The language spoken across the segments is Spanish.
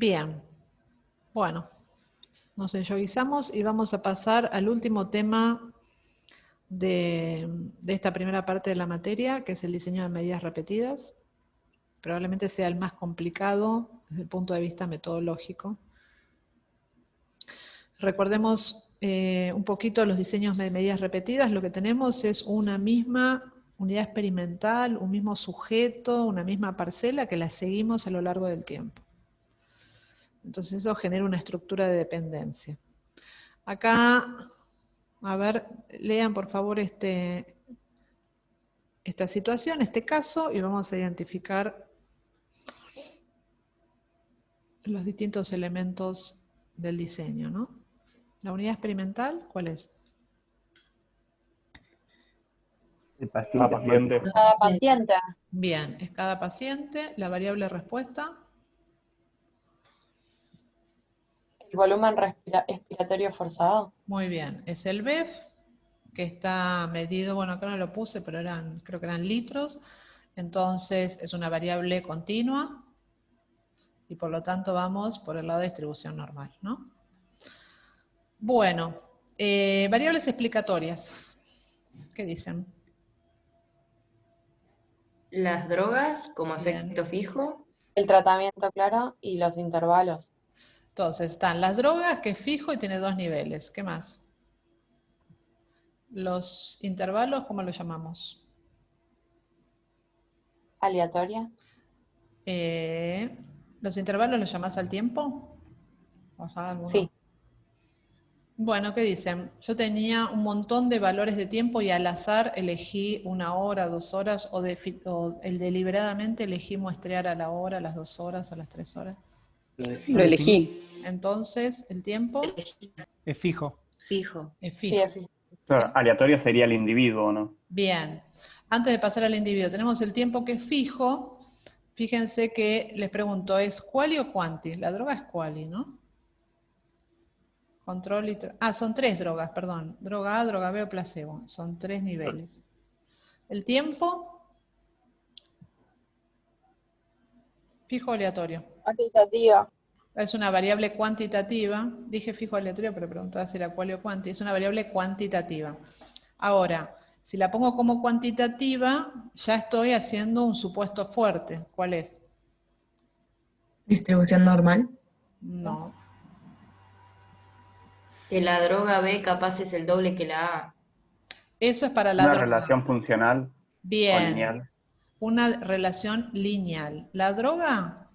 Bien, bueno, nos enyoguizamos y vamos a pasar al último tema de esta primera parte de la materia, que es el diseño de medidas repetidas. Probablemente sea el más complicado desde el punto de vista metodológico. Recordemos un poquito los diseños de medidas repetidas. Lo que tenemos es una misma unidad experimental, un mismo sujeto, una misma parcela que la seguimos a lo largo del tiempo. Entonces eso genera una estructura de dependencia. Acá, a ver, lean por favor esta situación, este caso, y vamos a identificar los distintos elementos del diseño, ¿no? La unidad experimental, ¿cuál es? El Cada paciente. paciente. Cada paciente. Bien, es cada paciente. La variable respuesta. El volumen expiratorio forzado. Muy bien, es el BEF, que está medido, bueno, acá no lo puse, pero creo que eran litros. Entonces es una variable continua y por lo tanto vamos por el lado de distribución normal, ¿no? Bueno, variables explicatorias. ¿Qué dicen? Las drogas como Bien. efecto fijo. El tratamiento, claro, y los intervalos. Entonces están las drogas, que es fijo y tiene 2 niveles. ¿Qué más? Los intervalos, ¿cómo los llamamos? Aleatoria. ¿Los intervalos los llamás al tiempo? ¿O ya alguno? Sí. Bueno, ¿qué dicen? Yo tenía un montón de valores de tiempo y al azar elegí 1 hora, 2 horas, o deliberadamente elegí muestrear a la hora, a las 2 horas, a las 3 horas. Lo elegí. Entonces, ¿el tiempo? Es fijo. Fijo. Es Sí, fijo. es fijo. Claro, ¿Sí? aleatorio sería el individuo, ¿no? Bien. Antes de pasar al individuo, tenemos el tiempo que es fijo. Fíjense que les pregunto, ¿es quali o quanti? La droga es quali, ¿no? Control y... son 3 drogas, perdón. Droga A, droga B o placebo. Son 3 niveles. ¿El tiempo? Fijo o aleatorio. Cuantitativa. Es una variable cuantitativa. Dije fijo o aleatorio, pero preguntaba si era quali o quanti. Es una variable cuantitativa. Ahora, si la pongo como cuantitativa, ya estoy haciendo un supuesto fuerte. ¿Cuál es? Distribución normal. No. Que la droga B capaz es el doble que la A. Eso es para la Una droga. relación funcional o Bien. lineal. Una relación lineal. La droga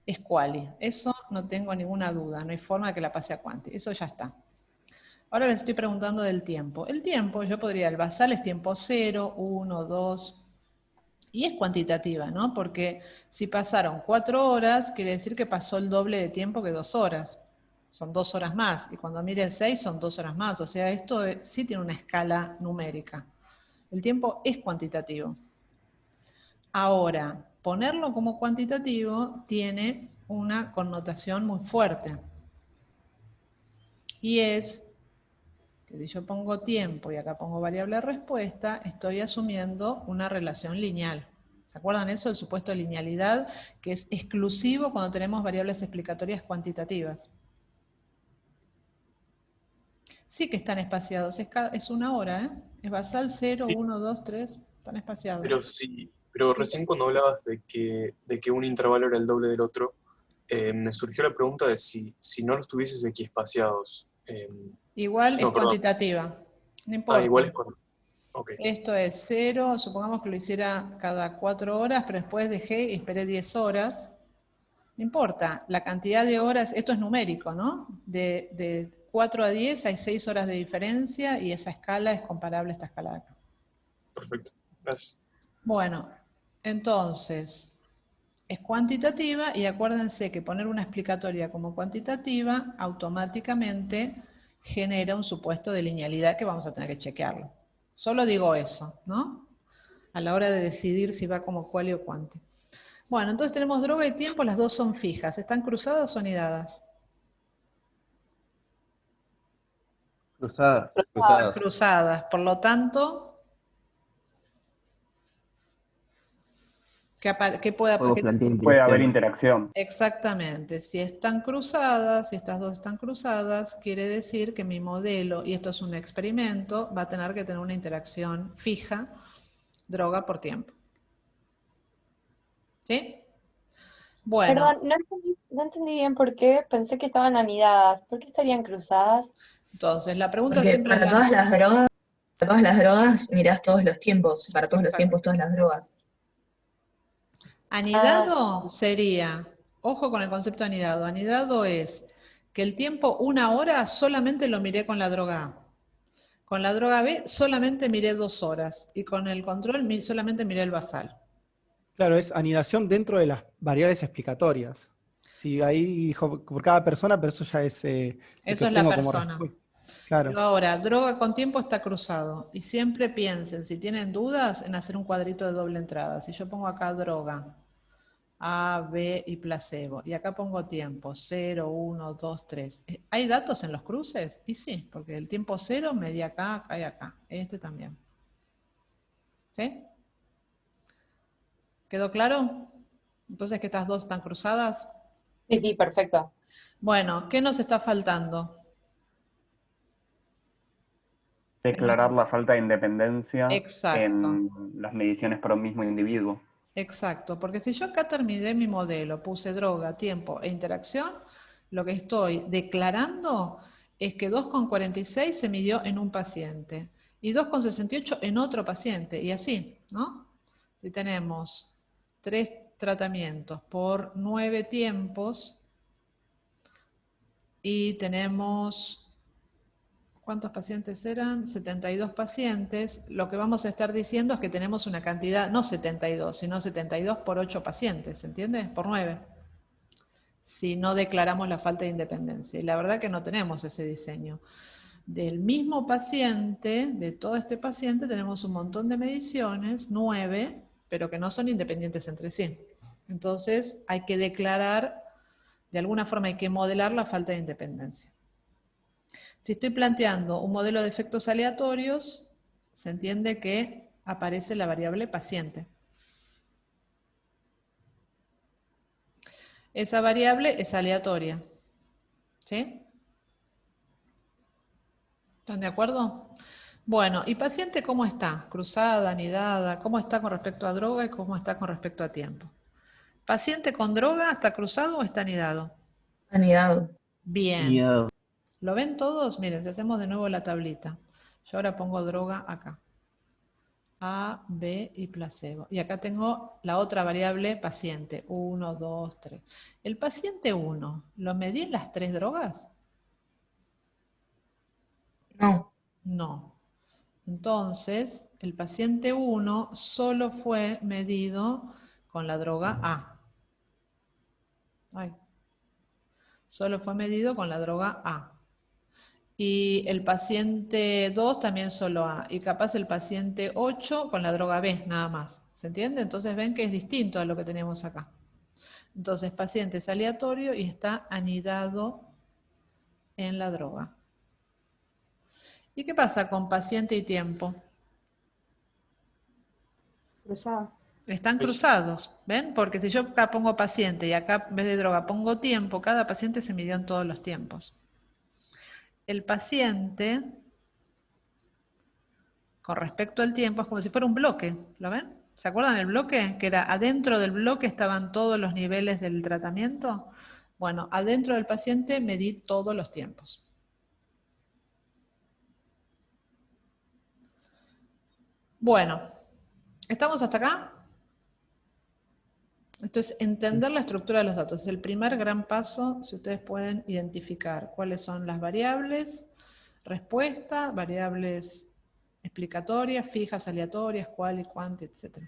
es quali. Eso no tengo ninguna duda. No hay forma de que la pase a quanti. Eso ya está. Ahora les estoy preguntando del tiempo. El tiempo, yo podría, el basal es tiempo 0, 1, 2, y es cuantitativa, ¿no? Porque si pasaron 4 horas, quiere decir que pasó el doble de tiempo que 2 horas. Son 2 horas más, y cuando mire el 6 son 2 horas más. O sea, esto sí tiene una escala numérica. El tiempo es cuantitativo. Ahora, ponerlo como cuantitativo tiene una connotación muy fuerte. Y es que si yo pongo tiempo y acá pongo variable respuesta, estoy asumiendo una relación lineal. ¿Se acuerdan eso? El supuesto de linealidad, que es exclusivo cuando tenemos variables explicatorias cuantitativas. Sí que están espaciados, es 1 hora, ¿eh? Es basal 0, 1, 2, 3, están espaciados. Pero sí, pero recién cuando hablabas de que un intervalo era el doble del otro, me surgió la pregunta de si no los tuvieses equiespaciados. Igual es No, perdón. cuantitativa, no importa. Igual es con... Ok, Esto es 0, supongamos que lo hiciera cada 4 horas, pero después dejé y esperé 10 horas. No importa, la cantidad de horas, esto es numérico, ¿no? De 4 a 10 hay 6 horas de diferencia y esa escala es comparable a esta escala de acá. perfecto. Gracias. Bueno, entonces, es cuantitativa y acuérdense que poner una explicatoria como cuantitativa automáticamente genera un supuesto de linealidad que vamos a tener que chequearlo. Solo digo eso, ¿no? A la hora de decidir si va como quali o quanti. Bueno, entonces tenemos droga y tiempo, las dos son fijas. ¿Están cruzadas o anidadas? Cruzadas. Cruzadas. Cruzadas. Por lo tanto, ¿Qué puede Juego plantea Puede haber interacción. interacción. Exactamente, si están cruzadas, si estas dos están cruzadas, quiere decir que mi modelo, y esto es un experimento, va a tener que tener una interacción fija, droga por tiempo. ¿Sí? Bueno, Perdón, no entendí bien por qué. Pensé que estaban anidadas. ¿Por qué estarían cruzadas? entonces la pregunta Porque siempre es para la todas las drogas mirás todos los tiempos, para todos los Exacto. tiempos, todas las drogas. Anidado sería, ojo con el concepto de anidado. Anidado es que el tiempo 1 hora solamente lo miré con la droga A. Con la droga B solamente miré 2 horas. Y con el control solamente miré el basal. Claro, es anidación dentro de las variables explicatorias. Si ahí dijo por cada persona, pero eso ya es lo que Eso es la obtengo como persona. respuesta. Claro. Pero ahora, droga con tiempo está cruzado. Y siempre piensen, si tienen dudas, en hacer un cuadrito de doble entrada. Si yo pongo acá droga, A, B y placebo, y acá pongo tiempo, 0, 1, 2, 3. ¿Hay datos en los cruces? Y sí, porque el tiempo 0 medía acá, acá y acá. Este también. ¿Sí? ¿Quedó claro? Entonces que estas dos están cruzadas. Sí, sí, perfecto. Bueno, ¿qué nos está faltando? Declarar la falta de independencia Exacto. en las mediciones para un mismo individuo. Exacto, porque si yo acá terminé mi modelo, puse droga, tiempo e interacción, lo que estoy declarando es que 2,46 se midió en un paciente y 2,68 en otro paciente, y así, ¿no? Si tenemos 3 tratamientos por 9 tiempos y tenemos... ¿Cuántos pacientes eran? 72 pacientes. Lo que vamos a estar diciendo es que tenemos una cantidad, no 72, sino 72 por 8 pacientes, ¿se entiende? Por 9. Si no declaramos la falta de independencia. Y la verdad que no tenemos ese diseño. Del mismo paciente, de todo este paciente, tenemos un montón de mediciones, 9, pero que no son independientes entre sí. Entonces hay que declarar, de alguna forma hay que modelar la falta de independencia. Si estoy planteando un modelo de efectos aleatorios, se entiende que aparece la variable paciente. Esa variable es aleatoria. ¿Sí? ¿Están de acuerdo? Bueno, ¿y paciente cómo está? Cruzada, anidada, ¿cómo está con respecto a droga y cómo está con respecto a tiempo? ¿Paciente con droga está cruzado o está anidado? Anidado. Bien. Y ¿Lo ven todos? Miren, si hacemos de nuevo la tablita. Yo ahora pongo droga acá. A, B y placebo. Y acá tengo la otra variable paciente. 1, 2, 3. El paciente 1, ¿lo medí en las 3 drogas? No. No. Entonces, el paciente 1 solo fue medido con la droga A. Ay. Solo fue medido con la droga A. Y el paciente 2 también solo A. Y capaz el paciente 8 con la droga B, nada más. ¿Se entiende? Entonces ven que es distinto a lo que tenemos acá. Entonces, paciente es aleatorio y está anidado en la droga. ¿Y qué pasa con paciente y tiempo? Cruzado. Están cruzados, ¿ven? Porque si yo acá pongo paciente y acá en vez de droga pongo tiempo, cada paciente se midió en todos los tiempos. El paciente, con respecto al tiempo, es como si fuera un bloque, ¿lo ven? ¿Se acuerdan del bloque? Que era adentro del bloque estaban todos los niveles del tratamiento. Bueno, adentro del paciente medí todos los tiempos. Bueno, ¿estamos hasta acá? Esto es entender la estructura de los datos. Es el primer gran paso, si ustedes pueden identificar cuáles son las variables, respuesta, variables explicatorias, fijas, aleatorias, cual y cuanti, etc.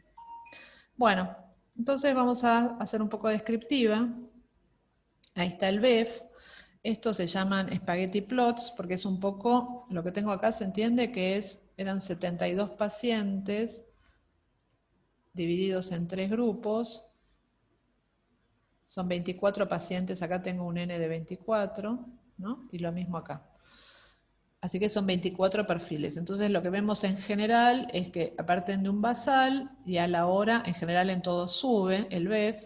Bueno, entonces vamos a hacer un poco descriptiva. Ahí está el BEF. Estos se llaman spaghetti plots porque es un poco, lo que tengo acá se entiende que eran 72 pacientes divididos en 3 grupos. Son 24 pacientes, acá tengo un N de 24, ¿no? Y lo mismo acá. Así que son 24 perfiles. Entonces lo que vemos en general es que parten de un basal y a la hora, en general en todo sube el BEF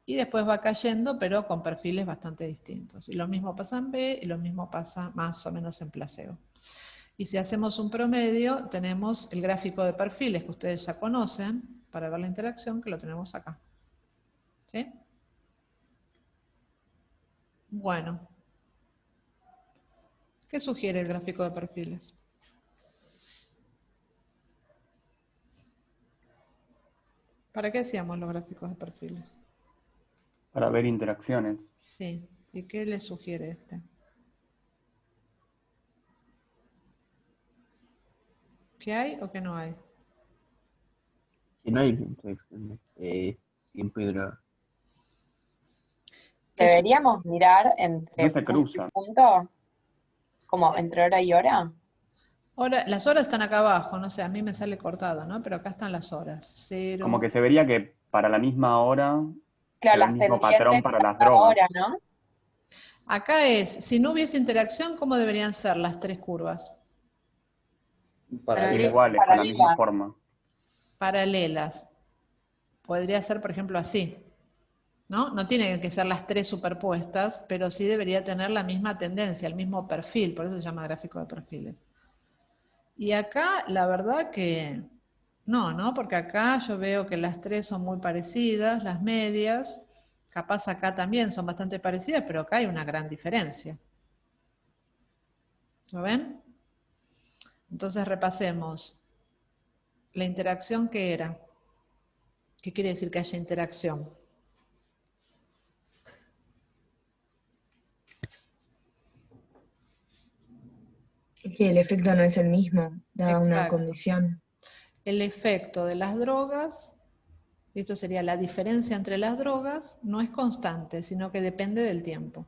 y después va cayendo, pero con perfiles bastante distintos. Y lo mismo pasa en B y lo mismo pasa más o menos en placebo. Y si hacemos un promedio, tenemos el gráfico de perfiles que ustedes ya conocen para ver la interacción, que lo tenemos acá. ¿Sí? Bueno. ¿Qué sugiere el gráfico de perfiles? ¿Para qué hacíamos los gráficos de perfiles? Para ver interacciones. Sí. ¿Y qué le sugiere este? ¿Qué hay o qué no hay? Si no hay interacción, tiempo y droga. ¿Deberíamos mirar No entre se punto y cruzan. punto? ¿Como entre hora y hora? Ahora, las horas están acá abajo, no sé, a mí me sale cortado, ¿no? Pero acá están las horas. 0. Como que se vería que para la misma hora Claro, se ve las el mismo pendientes patrón para las hasta drogas. ahora, ¿no? Acá es, si no hubiese interacción, ¿cómo deberían ser las tres curvas? Paralelas. Iguales, con la misma Paralelas. forma. Paralelas. Podría ser, por ejemplo, así. ¿No? No tienen que ser las tres superpuestas, pero sí debería tener la misma tendencia, el mismo perfil, por eso se llama gráfico de perfiles. Y acá, la verdad que no, porque acá yo veo que las tres son muy parecidas, las medias, capaz acá también son bastante parecidas, pero acá hay una gran diferencia. ¿Lo ven? Entonces repasemos. La interacción, ¿qué era? ¿Qué quiere decir que haya interacción? Que el efecto no es el mismo, dada una Exacto. condición. El efecto de las drogas, esto sería la diferencia entre las drogas, no es constante, sino que depende del tiempo.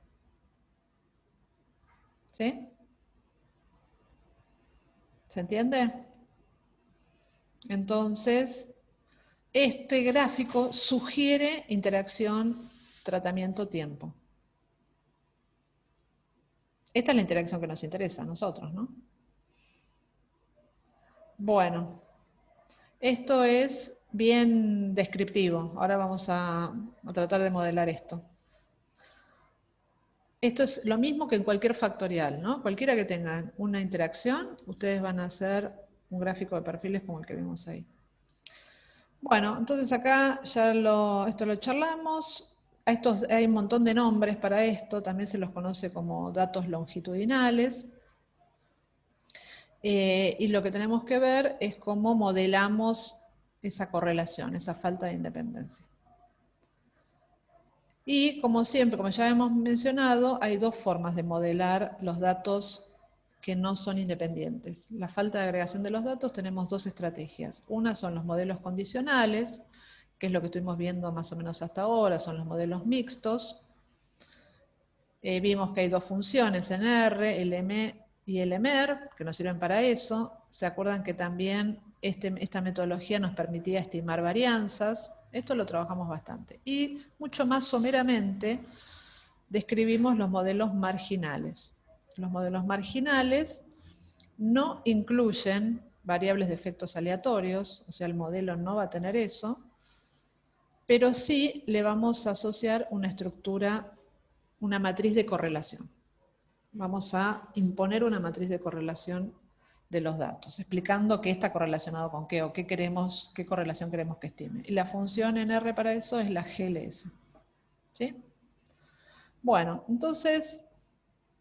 ¿Sí? ¿Se entiende? Entonces, este gráfico sugiere interacción tratamiento-tiempo. Esta es la interacción que nos interesa a nosotros, ¿no? Bueno, esto es bien descriptivo. Ahora vamos a tratar de modelar esto. Esto es lo mismo que en cualquier factorial, ¿no? Cualquiera que tengan una interacción, ustedes van a hacer un gráfico de perfiles como el que vimos ahí. Bueno, entonces acá ya esto lo charlamos. Hay un montón de nombres para esto, también se los conoce como datos longitudinales. Y lo que tenemos que ver es cómo modelamos esa correlación, esa falta de independencia. Y como siempre, como ya hemos mencionado, hay dos formas de modelar los datos que no son independientes. La falta de agregación de los datos, tenemos dos estrategias. Una son los modelos condicionales, que es lo que estuvimos viendo más o menos hasta ahora, son los modelos mixtos. Vimos que hay dos funciones en R, LM y LMR, que nos sirven para eso. ¿Se acuerdan que también esta metodología nos permitía estimar varianzas? Esto lo trabajamos bastante. Y mucho más someramente describimos los modelos marginales. Los modelos marginales no incluyen variables de efectos aleatorios, o sea, el modelo no va a tener eso, pero sí le vamos a asociar una estructura, una matriz de correlación. Vamos a imponer una matriz de correlación de los datos, explicando qué está correlacionado con qué, o qué correlación queremos que estime. Y la función en R para eso es la GLS. ¿Sí? Bueno, entonces,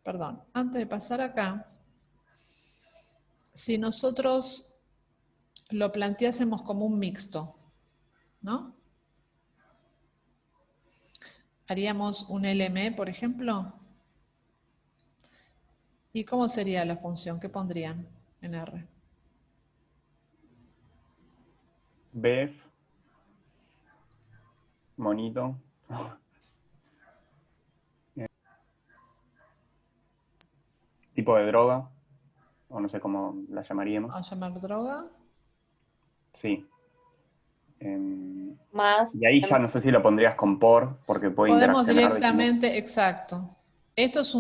perdón, antes de pasar acá, si nosotros lo planteásemos como un mixto, ¿no? Haríamos un LM, por ejemplo. ¿Y cómo sería la función? ¿Qué pondrían en R? BEF, monito. Tipo de droga, o no sé cómo la llamaríamos. ¿Vamos a llamar droga? Sí. Más, Y ahí ya no sé si lo pondrías con por, porque puede Podemos interaccionar. directamente, exacto. Esto es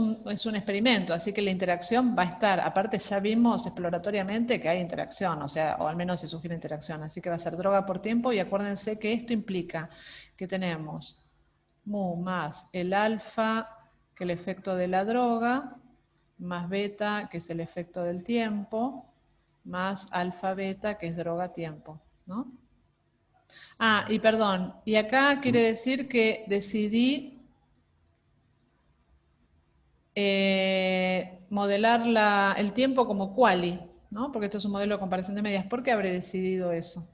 un experimento, así que la interacción va a estar. Aparte ya vimos exploratoriamente que hay interacción, o sea, o al menos se sugiere interacción. Así que va a ser droga por tiempo y acuérdense que esto implica que tenemos mu más el alfa, que el efecto de la droga, más beta, que es el efecto del tiempo, más alfa beta, que es droga tiempo, ¿no? Ah, y perdón, y acá quiere decir que decidí modelar el tiempo como quali, ¿no? Porque esto es un modelo de comparación de medias. ¿Por qué habré decidido eso?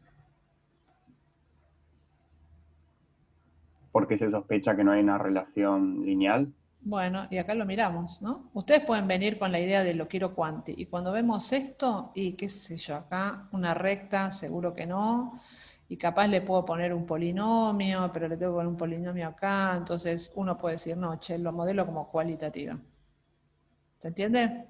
Porque se sospecha que no hay una relación lineal. Bueno, y acá lo miramos, ¿no? Ustedes pueden venir con la idea de lo quiero cuanti, y cuando vemos esto, y qué sé yo, acá una recta, seguro que no, y capaz le puedo poner un polinomio, pero le tengo que poner un polinomio acá, entonces uno puede decir, no, che, lo modelo como cualitativa. ¿Se entiende?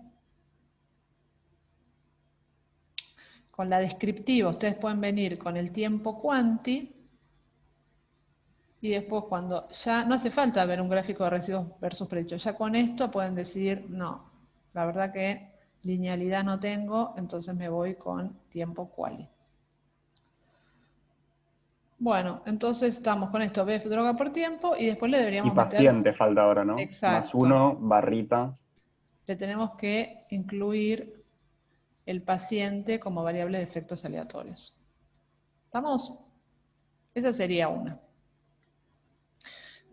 Con la descriptiva ustedes pueden venir con el tiempo cuanti, y después cuando ya no hace falta ver un gráfico de residuos versus predichos, ya con esto pueden decidir, no, la verdad que linealidad no tengo, entonces me voy con tiempo quali. Bueno, entonces estamos con esto, BF droga por tiempo, y después le Y deberíamos meter... paciente falta ahora, ¿no? Exacto. Más 1, barrita. Le tenemos que incluir el paciente como variable de efectos aleatorios. ¿Estamos? Esa sería una.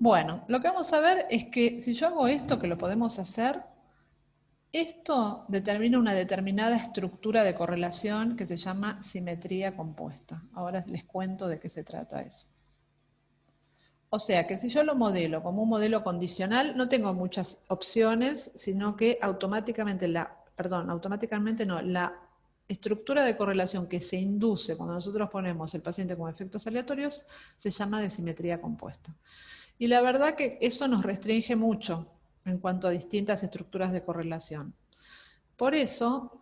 Bueno, lo que vamos a ver es que si yo hago esto, que lo podemos hacer, esto determina una determinada estructura de correlación que se llama simetría compuesta. Ahora les cuento de qué se trata eso. O sea que si yo lo modelo como un modelo condicional, no tengo muchas opciones, sino que automáticamente la estructura de correlación que se induce cuando nosotros ponemos el paciente como efectos aleatorios se llama de simetría compuesta. Y la verdad que eso nos restringe mucho en cuanto a distintas estructuras de correlación. Por eso,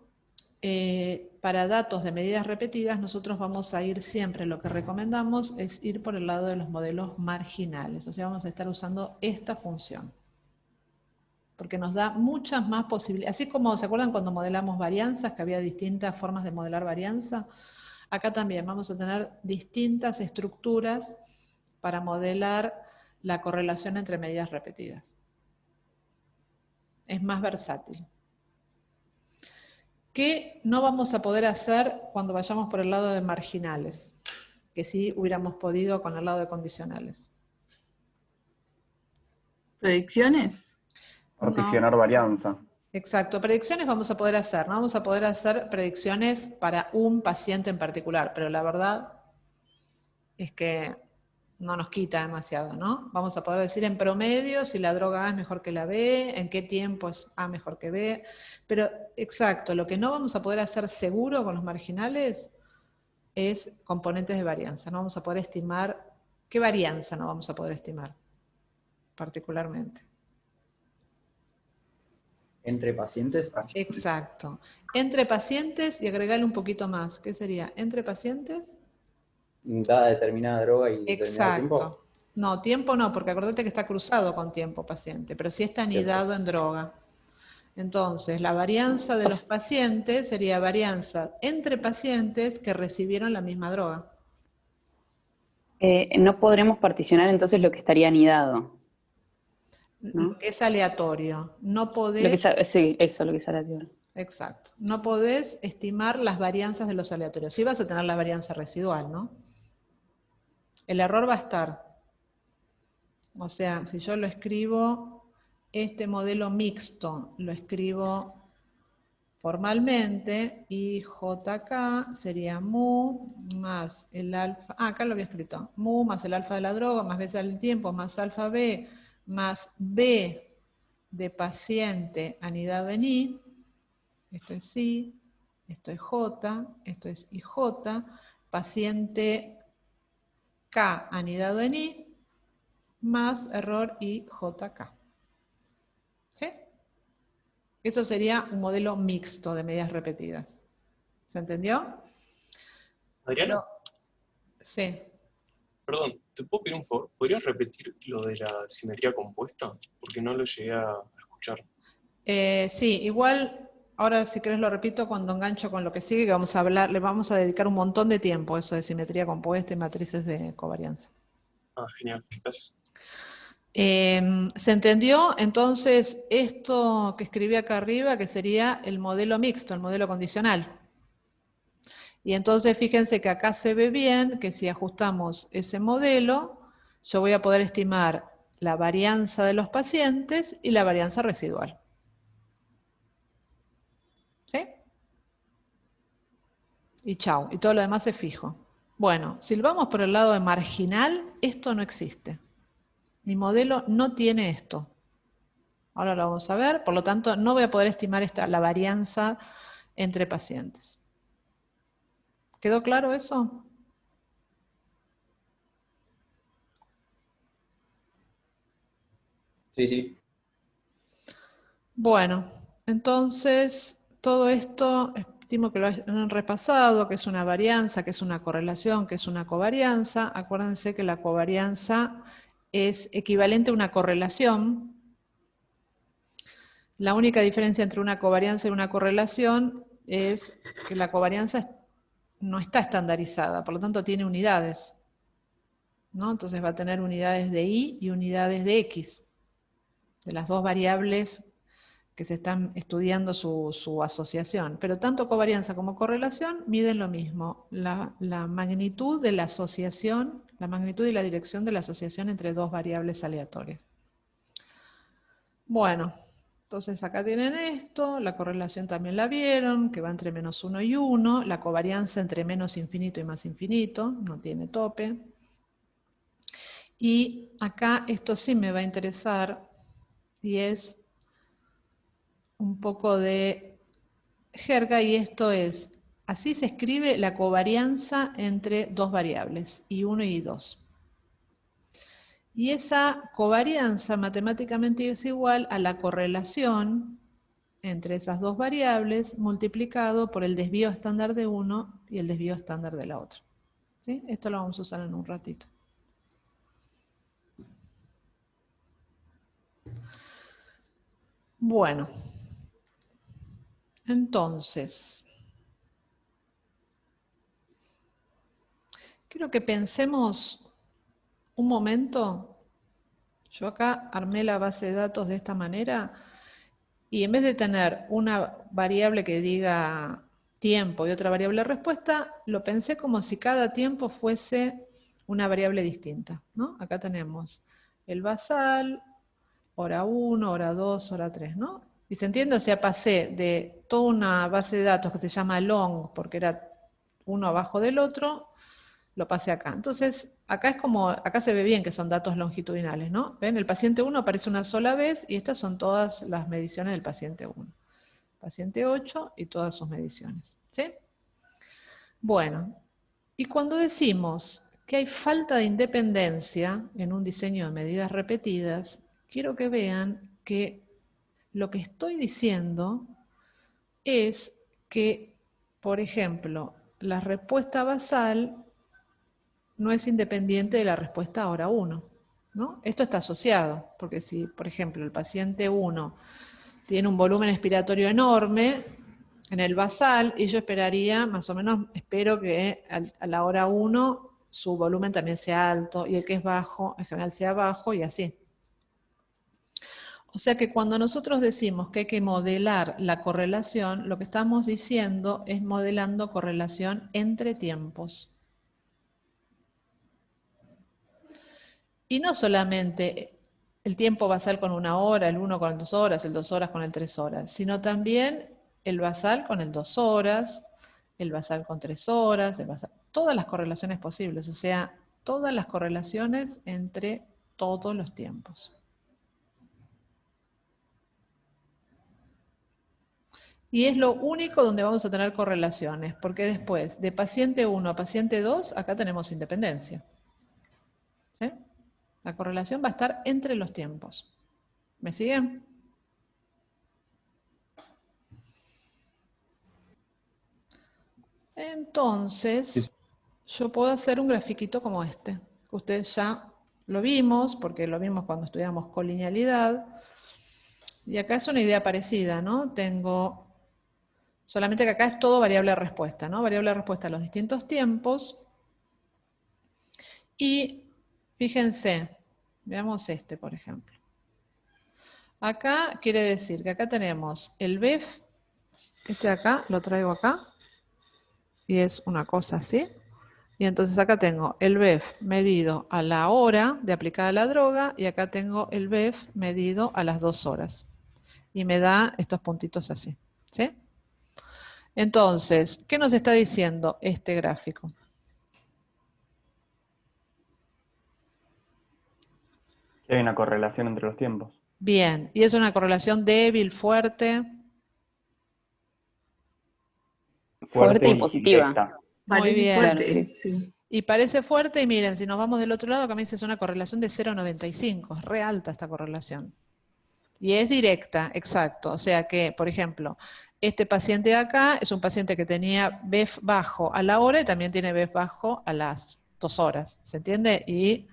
para datos de medidas repetidas, nosotros vamos a ir siempre, lo que recomendamos es ir por el lado de los modelos marginales, o sea, vamos a estar usando esta función. Porque nos da muchas más posibilidades. Así como, ¿se acuerdan cuando modelamos varianzas, que había distintas formas de modelar varianza? Acá también vamos a tener distintas estructuras para modelar la correlación entre medidas repetidas. Es más versátil. ¿Qué no vamos a poder hacer cuando vayamos por el lado de marginales? Que sí hubiéramos podido con el lado de condicionales. ¿Predicciones? Particionar No. varianza. Exacto, predicciones vamos a poder hacer, no vamos a poder hacer predicciones para un paciente en particular, pero la verdad es que no nos quita demasiado, ¿no? Vamos a poder decir en promedio si la droga A es mejor que la B, en qué tiempo es A mejor que B, pero exacto, lo que no vamos a poder hacer seguro con los marginales es componentes de varianza, no vamos a poder estimar, ¿qué varianza no vamos a poder estimar particularmente? ¿Entre pacientes? Exacto. Entre pacientes y agregarle un poquito más. ¿Qué sería? Entre pacientes. Dada determinada droga y determinado tiempo. Exacto. No, tiempo no, porque acordate que está cruzado con tiempo paciente, pero sí está anidado en droga. Entonces, la varianza de los pacientes sería varianza entre pacientes que recibieron la misma droga. No podremos particionar entonces lo que estaría anidado, ¿no? Lo que es aleatorio. No podés... sí, eso, lo que es aleatorio. Exacto. No podés estimar las varianzas de los aleatorios. Sí vas a tener la varianza residual, ¿no? El error va a estar. O sea, si yo lo escribo, este modelo mixto, lo escribo formalmente, y JK sería mu más el alfa, acá lo había escrito, mu más el alfa de la droga, más B del tiempo, más alfa B, más B de paciente anidado en I, esto es I, esto es J, esto es IJ, paciente K anidado en I, más error IJK. ¿Sí? Eso sería un modelo mixto de medidas repetidas. ¿Se entendió? Adriana, Sí. perdón, ¿te puedo pedir un favor? ¿Podrías repetir lo de la simetría compuesta? Porque no lo llegué a escuchar. escuchar. Sí, igual, ahora si querés lo repito cuando engancho con lo que sigue, que vamos a hablar, le vamos a dedicar un montón de tiempo a eso de simetría compuesta y matrices de covarianza. Ah, genial, gracias. ¿Se entendió? Entonces, esto que escribí acá arriba, que sería el modelo mixto, el modelo condicional. Y entonces fíjense que acá se ve bien que si ajustamos ese modelo, yo voy a poder estimar la varianza de los pacientes y la varianza residual. ¿Sí? Y chau, y todo lo demás es fijo. Bueno, si vamos por el lado de marginal, esto no existe. Mi modelo no tiene esto. Ahora lo vamos a ver, por lo tanto no voy a poder estimar la varianza entre pacientes. ¿Quedó claro eso? Sí, sí. Bueno, entonces todo esto estimo que lo han repasado, que es una varianza, que es una correlación, que es una covarianza. Acuérdense que la covarianza es equivalente a una correlación. La única diferencia entre una covarianza y una correlación es que la covarianza no está estandarizada, por lo tanto tiene unidades, ¿no? Entonces va a tener unidades de y unidades de x, de las dos variables que se están estudiando su asociación. Pero tanto covarianza como correlación miden lo mismo, la magnitud de la asociación, la magnitud y la dirección de la asociación entre dos variables aleatorias. Bueno, entonces acá tienen esto, la correlación también la vieron, que va entre -1 y 1, la covarianza entre menos infinito y más infinito, no tiene tope. Y acá esto sí me va a interesar, y es un poco de jerga, y esto es, así se escribe la covarianza entre dos variables, I1 y I2. Y esa covarianza matemáticamente es igual a la correlación entre esas dos variables multiplicado por el desvío estándar de uno y el desvío estándar de la otra. ¿Sí? Esto lo vamos a usar en un ratito. Bueno, entonces, quiero que pensemos un momento. Yo acá armé la base de datos de esta manera y en vez de tener una variable que diga tiempo y otra variable respuesta, lo pensé como si cada tiempo fuese una variable distinta, ¿no? Acá tenemos el basal, hora 1, hora 2, hora 3, ¿no? Y se entiende, o sea, pasé de toda una base de datos que se llama long, porque era uno abajo del otro, lo pasé acá. Entonces, acá es como, acá se ve bien que son datos longitudinales, ¿no? ¿Ven? El paciente 1 aparece una sola vez y estas son todas las mediciones del paciente 1. Paciente 8 y todas sus mediciones, ¿sí? Bueno, y cuando decimos que hay falta de independencia en un diseño de medidas repetidas, quiero que vean que lo que estoy diciendo es que, por ejemplo, la respuesta basal no es independiente de la respuesta hora 1, ¿no? Esto está asociado, porque si, por ejemplo, el paciente 1 tiene un volumen expiratorio enorme en el basal, y yo esperaría, más o menos, espero que a la hora 1 su volumen también sea alto, y el que es bajo, en general sea bajo, y así. O sea que cuando nosotros decimos que hay que modelar la correlación, lo que estamos diciendo es modelando correlación entre tiempos. Y no solamente el tiempo basal con 1 hora, el 1 con 2 horas, el 2 horas con el 3 horas, sino también el basal con el 2 horas, el basal con 3 horas, el basal, todas las correlaciones posibles, o sea, todas las correlaciones entre todos los tiempos. Y es lo único donde vamos a tener correlaciones, porque después, de paciente 1 a paciente 2, acá tenemos independencia. ¿Sí? La correlación va a estar entre los tiempos. ¿Me siguen? Entonces, yo puedo hacer un grafiquito como este. Ustedes ya lo vimos, porque lo vimos cuando estudiamos colinealidad. Y acá es una idea parecida, ¿no? Tengo, solamente que acá es todo variable de respuesta, ¿no? Variable de respuesta a los distintos tiempos. Y fíjense, veamos este, por ejemplo. Acá quiere decir que acá tenemos el BEF, este de acá, lo traigo acá, y es una cosa así. Y entonces acá tengo el BEF medido a la hora de aplicada la droga, y acá tengo el BEF medido a las 2 horas. Y me da estos puntitos así, ¿sí? Entonces, ¿qué nos está diciendo este gráfico? Que hay una correlación entre los tiempos. Bien, y es una correlación débil, fuerte. Fuerte y positiva. directa. Muy Parece bien. fuerte, sí. Y parece fuerte, y miren, si nos vamos del otro lado, acá me dice es una correlación de 0,95. Es re alta esta correlación. Y es directa, exacto. O sea que, por ejemplo, este paciente de acá es un paciente que tenía BEF bajo a la hora y también tiene BEF bajo a las 2 horas. ¿Se entiende? Y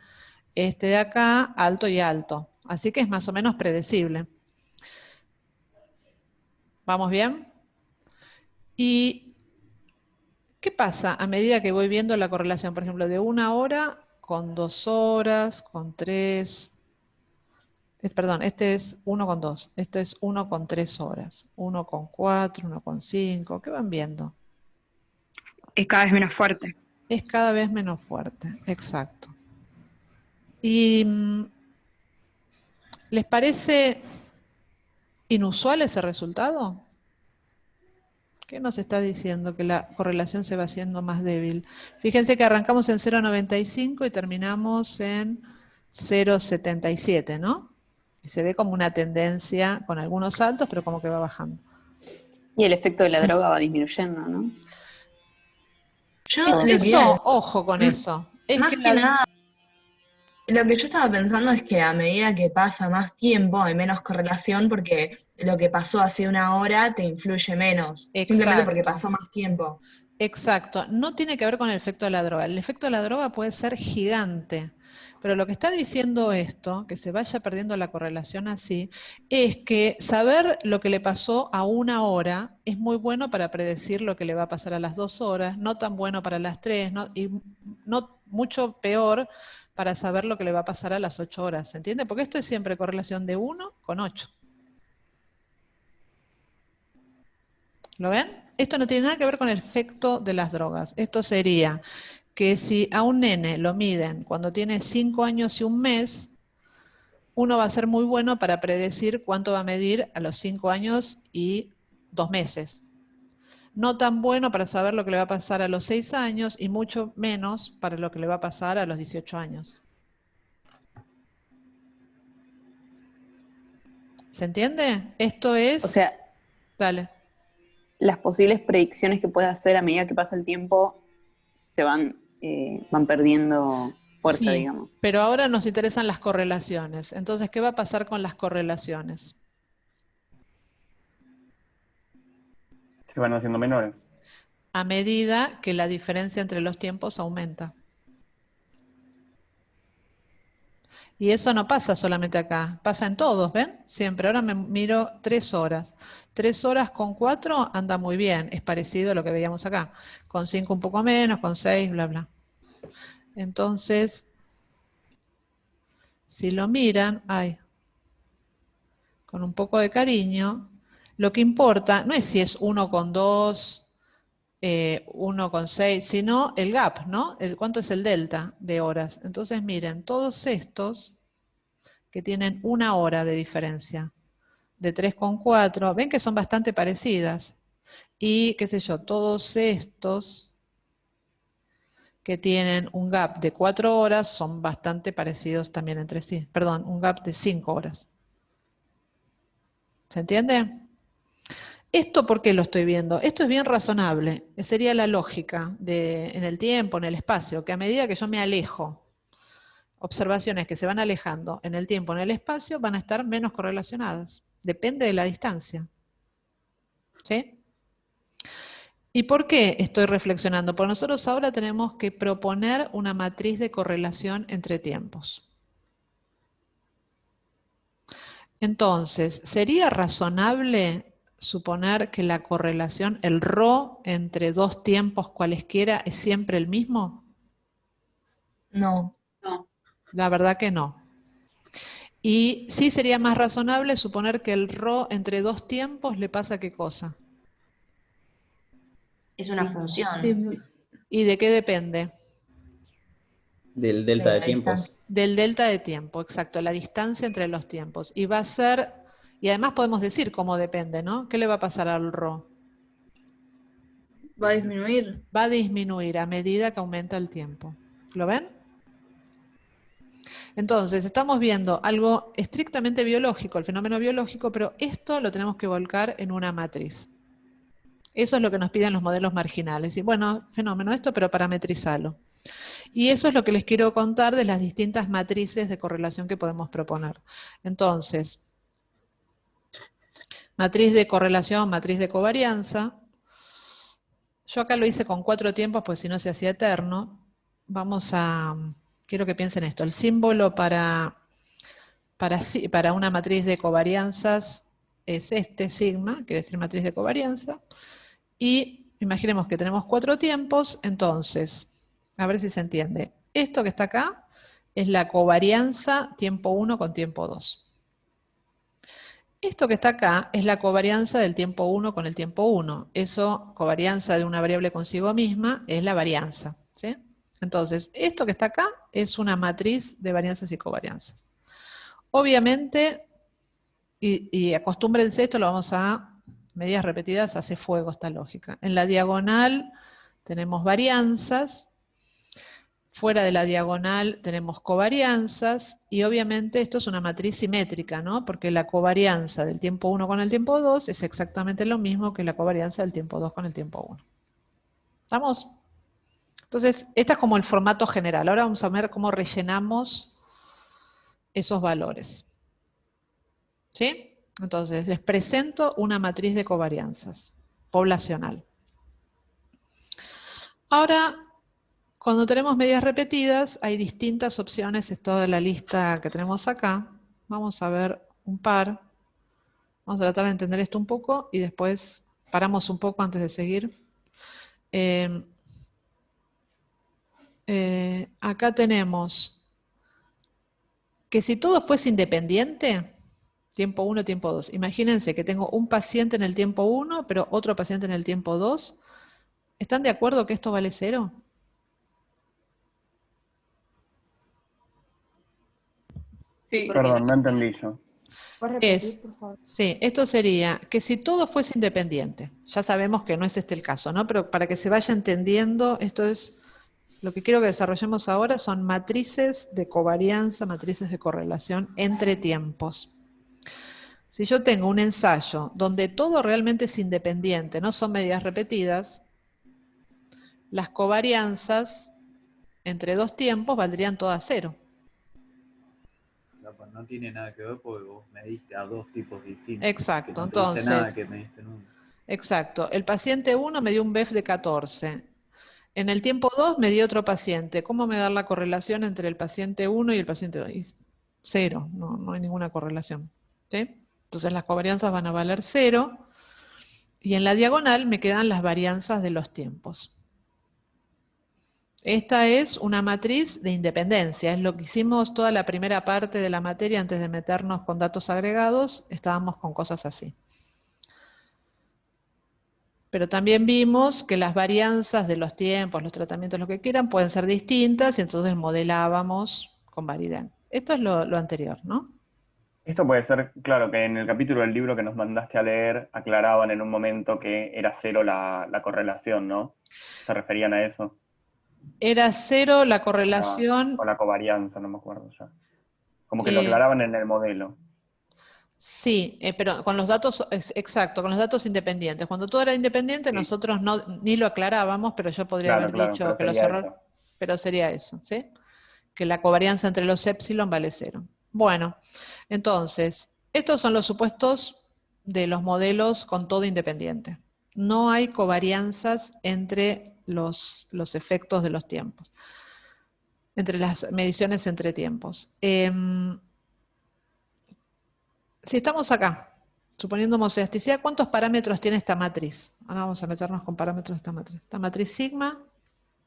este de acá, alto y alto. Así que es más o menos predecible. ¿Vamos bien? ¿Y qué pasa a medida que voy viendo la correlación? Por ejemplo, de 1 hora con 2 horas, con 3. Perdón, este es 1 con 2. Este es 1 con 3 horas. 1 con 4, 1 con 5. ¿Qué van viendo? Es cada vez menos fuerte. Es cada vez menos fuerte, exacto. ¿Y les parece inusual ese resultado? ¿Qué nos está diciendo? Que la correlación se va haciendo más débil. Fíjense que arrancamos en 0,95 y terminamos en 0,77, ¿no? Y se ve como una tendencia con algunos saltos, pero como que va bajando. Y el efecto de la droga va disminuyendo, ¿no? Yo Eso, ojo con eso. Es más que que nada, lo que yo estaba pensando es que a medida que pasa más tiempo hay menos correlación porque lo que pasó hace 1 hora te influye menos, simplemente porque pasó más tiempo. Exacto, no tiene que ver con el efecto de la droga. El efecto de la droga puede ser gigante, pero lo que está diciendo esto, que se vaya perdiendo la correlación así, es que saber lo que le pasó a 1 hora es muy bueno para predecir lo que le va a pasar a las 2 horas, no tan bueno para las 3, y no mucho peor para saber lo que le va a pasar a las 8 horas, ¿se entiende? Porque esto es siempre correlación de 1 con 8. ¿Lo ven? Esto no tiene nada que ver con el efecto de las drogas. Esto sería que si a un nene lo miden cuando tiene 5 años y 1 mes, uno va a ser muy bueno para predecir cuánto va a medir a los 5 años y 2 meses. No tan bueno para saber lo que le va a pasar a los 6 años y mucho menos para lo que le va a pasar a los 18 años. ¿Se entiende? Esto es... O sea, dale. Las posibles predicciones que puede hacer a medida que pasa el tiempo se van perdiendo fuerza, Sí, digamos. pero ahora nos interesan las correlaciones. Entonces, ¿qué va a pasar con las correlaciones? Se van haciendo menores. A medida que la diferencia entre los tiempos aumenta. Y eso no pasa solamente acá, pasa en todos, ¿ven? Siempre. Ahora me miro 3 horas. 3 horas con 4 anda muy bien, es parecido a lo que veíamos acá. Con 5 un poco menos, con 6, bla, bla. Entonces, si lo miran, con un poco de cariño, lo que importa no es si es 1 con 2, 1 con 6, sino el gap, ¿no? ¿Cuánto es el delta de horas? Entonces, miren, todos estos que tienen 1 hora de diferencia, de 3 con 4, ven que son bastante parecidas. Y, qué sé yo, todos estos que tienen un gap de 4 horas son bastante parecidos también entre sí. Perdón, un gap de 5 horas. ¿Se entiende? ¿Esto por qué lo estoy viendo? Esto es bien razonable. Sería la lógica en el tiempo, en el espacio, que a medida que yo me alejo, observaciones que se van alejando en el tiempo, en el espacio, van a estar menos correlacionadas. Depende de la distancia. ¿Sí? ¿Y por qué estoy reflexionando? Porque nosotros ahora tenemos que proponer una matriz de correlación entre tiempos. Entonces, ¿sería razonable suponer que la correlación, el ρ entre dos tiempos cualesquiera es siempre el mismo? No. No. La verdad que no. Y sí sería más razonable suponer que el ρ entre dos tiempos le pasa ¿qué cosa? Es una función. ¿Y de qué depende? Del delta de tiempos. Del delta de tiempo, exacto, la distancia entre los tiempos. Y va a ser, y además podemos decir cómo depende, ¿no? ¿Qué le va a pasar al ρ? Va a disminuir. Va a disminuir a medida que aumenta el tiempo. ¿Lo ven? Entonces, estamos viendo algo estrictamente biológico, el fenómeno biológico, pero esto lo tenemos que volcar en una matriz. Eso es lo que nos piden los modelos marginales. Y bueno, fenómeno esto, pero parametrizarlo. Y eso es lo que les quiero contar de las distintas matrices de correlación que podemos proponer. Entonces, matriz de correlación, matriz de covarianza. Yo acá lo hice con 4 tiempos, pues si no se hacía eterno. Quiero que piensen esto. El símbolo para una matriz de covarianzas es este, sigma, quiere decir matriz de covarianza. Y imaginemos que tenemos 4 tiempos, entonces, a ver si se entiende. Esto que está acá es la covarianza tiempo 1 con tiempo 2. Esto que está acá es la covarianza del tiempo 1 con el tiempo 1. Eso, covarianza de una variable consigo misma, es la varianza, ¿sí? Entonces, esto que está acá es una matriz de varianzas y covarianzas. Obviamente, y acostúmbrense, esto lo vamos a medidas repetidas, hace fuego esta lógica. En la diagonal tenemos varianzas, fuera de la diagonal tenemos covarianzas, y obviamente esto es una matriz simétrica, ¿no? Porque la covarianza del tiempo 1 con el tiempo 2 es exactamente lo mismo que la covarianza del tiempo 2 con el tiempo 1. ¿Estamos? Entonces, este es como el formato general. Ahora vamos a ver cómo rellenamos esos valores. ¿Sí? Entonces, les presento una matriz de covarianzas poblacional. Ahora, cuando tenemos medidas repetidas, hay distintas opciones, es toda la lista que tenemos acá. Vamos a ver un par. Vamos a tratar de entender esto un poco y después paramos un poco antes de seguir. Acá tenemos que si todo fuese independiente, tiempo 1, tiempo 2. Imagínense que tengo un paciente en el tiempo 1, pero otro paciente en el tiempo 2. ¿Están de acuerdo que esto vale 0? Sí. Perdón, no entendí yo. ¿Puedes repetir, por favor? Sí, esto sería que si todo fuese independiente, ya sabemos que no es este el caso, ¿no? Pero para que se vaya entendiendo, esto es, lo que quiero que desarrollemos ahora son matrices de covarianza, matrices de correlación entre tiempos. Si yo tengo un ensayo donde todo realmente es independiente, no son medidas repetidas, las covarianzas entre dos tiempos valdrían todas 0. No tiene nada que ver porque vos mediste a dos tipos distintos. Exacto, que no te entonces. dice nada que mediste en uno. Exacto. El paciente 1 me dio un BEF de 14. En el tiempo 2 me dio otro paciente. ¿Cómo me da la correlación entre el paciente 1 y el paciente 2? 0, no hay ninguna correlación. ¿Sí? Entonces las covarianzas van a valer 0. Y en la diagonal me quedan las varianzas de los tiempos. Esta es una matriz de independencia, es lo que hicimos toda la primera parte de la materia antes de meternos con datos agregados, estábamos con cosas así. Pero también vimos que las varianzas de los tiempos, los tratamientos, lo que quieran, pueden ser distintas y entonces modelábamos con variedad. Esto es lo anterior, ¿no? Esto puede ser, claro, que en el capítulo del libro que nos mandaste a leer aclaraban en un momento que era 0 la correlación, ¿no? ¿Se referían a eso? Era 0 la correlación. O la covarianza, no me acuerdo ya. Como que lo aclaraban en el modelo. Sí, pero con los datos, exacto, con los datos independientes. Cuando todo era independiente, sí, nosotros ni lo aclarábamos, pero yo podría haber dicho que los errores, pero sería eso, ¿sí? Que la covarianza entre los épsilon vale 0. Bueno, entonces, estos son los supuestos de los modelos con todo independiente. No hay covarianzas entre los efectos de los tiempos, entre las mediciones entre tiempos. Si estamos acá, suponiendo homoscedasticidad, ¿cuántos parámetros tiene esta matriz? Ahora vamos a meternos con parámetros de esta matriz. Esta matriz sigma,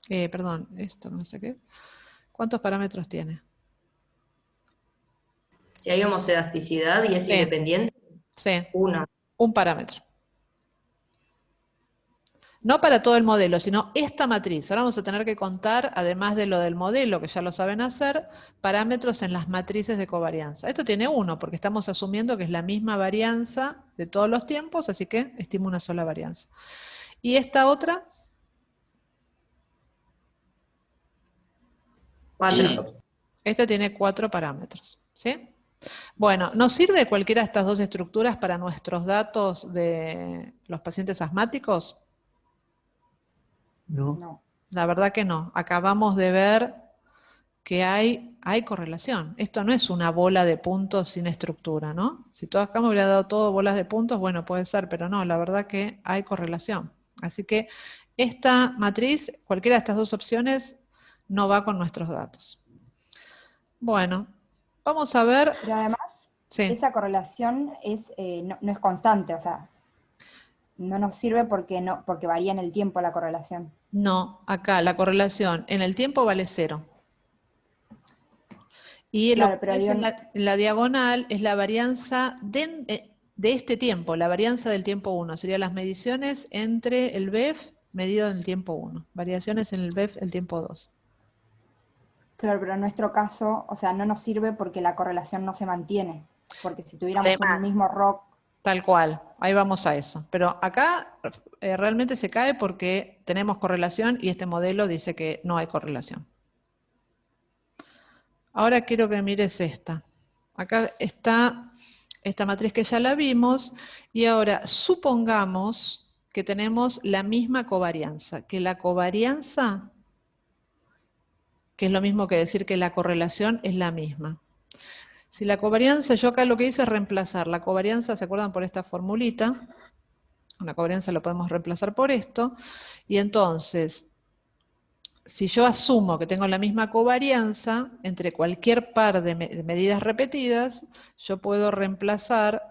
perdón, esto no sé qué. ¿Cuántos parámetros tiene? Si hay homocedasticidad y es independiente, sí. Uno. Un parámetro. No para todo el modelo, sino esta matriz. Ahora vamos a tener que contar, además de lo del modelo, que ya lo saben hacer, parámetros en las matrices de covarianza. Esto tiene 1, porque estamos asumiendo que es la misma varianza de todos los tiempos, así que estimo una sola varianza. ¿Y esta otra? 4. Esta tiene 4 parámetros, ¿sí? Bueno, ¿nos sirve cualquiera de estas dos estructuras para nuestros datos de los pacientes asmáticos? No. La verdad que no. Acabamos de ver que hay correlación. Esto no es una bola de puntos sin estructura, ¿no? Si todos acá me hubiera dado todo bolas de puntos, bueno, puede ser, pero no, la verdad que hay correlación. Así que esta matriz, cualquiera de estas dos opciones, no va con nuestros datos. Bueno, vamos a ver. Pero además, esa correlación no es constante, o sea, no nos sirve porque varía en el tiempo la correlación. No, acá la correlación en el tiempo vale 0. Y claro, lo que es en la diagonal es la varianza de este tiempo, la varianza del tiempo 1. Serían las mediciones entre el BEF medido en el tiempo 1. Variaciones en el BEF el tiempo 2. Claro, pero en nuestro caso, o sea, no nos sirve porque la correlación no se mantiene. Porque si tuviéramos el mismo ROC... Tal cual, ahí vamos a eso. Pero acá realmente se cae porque tenemos correlación y este modelo dice que no hay correlación. Ahora quiero que mires esta. Acá está esta matriz que ya la vimos y ahora supongamos que tenemos la misma covarianza, que la covarianza, que es lo mismo que decir que la correlación es la misma. Si la covarianza, yo acá lo que hice es reemplazar la covarianza, ¿se acuerdan por esta formulita? Una covarianza lo podemos reemplazar por esto, y entonces, si yo asumo que tengo la misma covarianza entre cualquier par de medidas repetidas, yo puedo reemplazar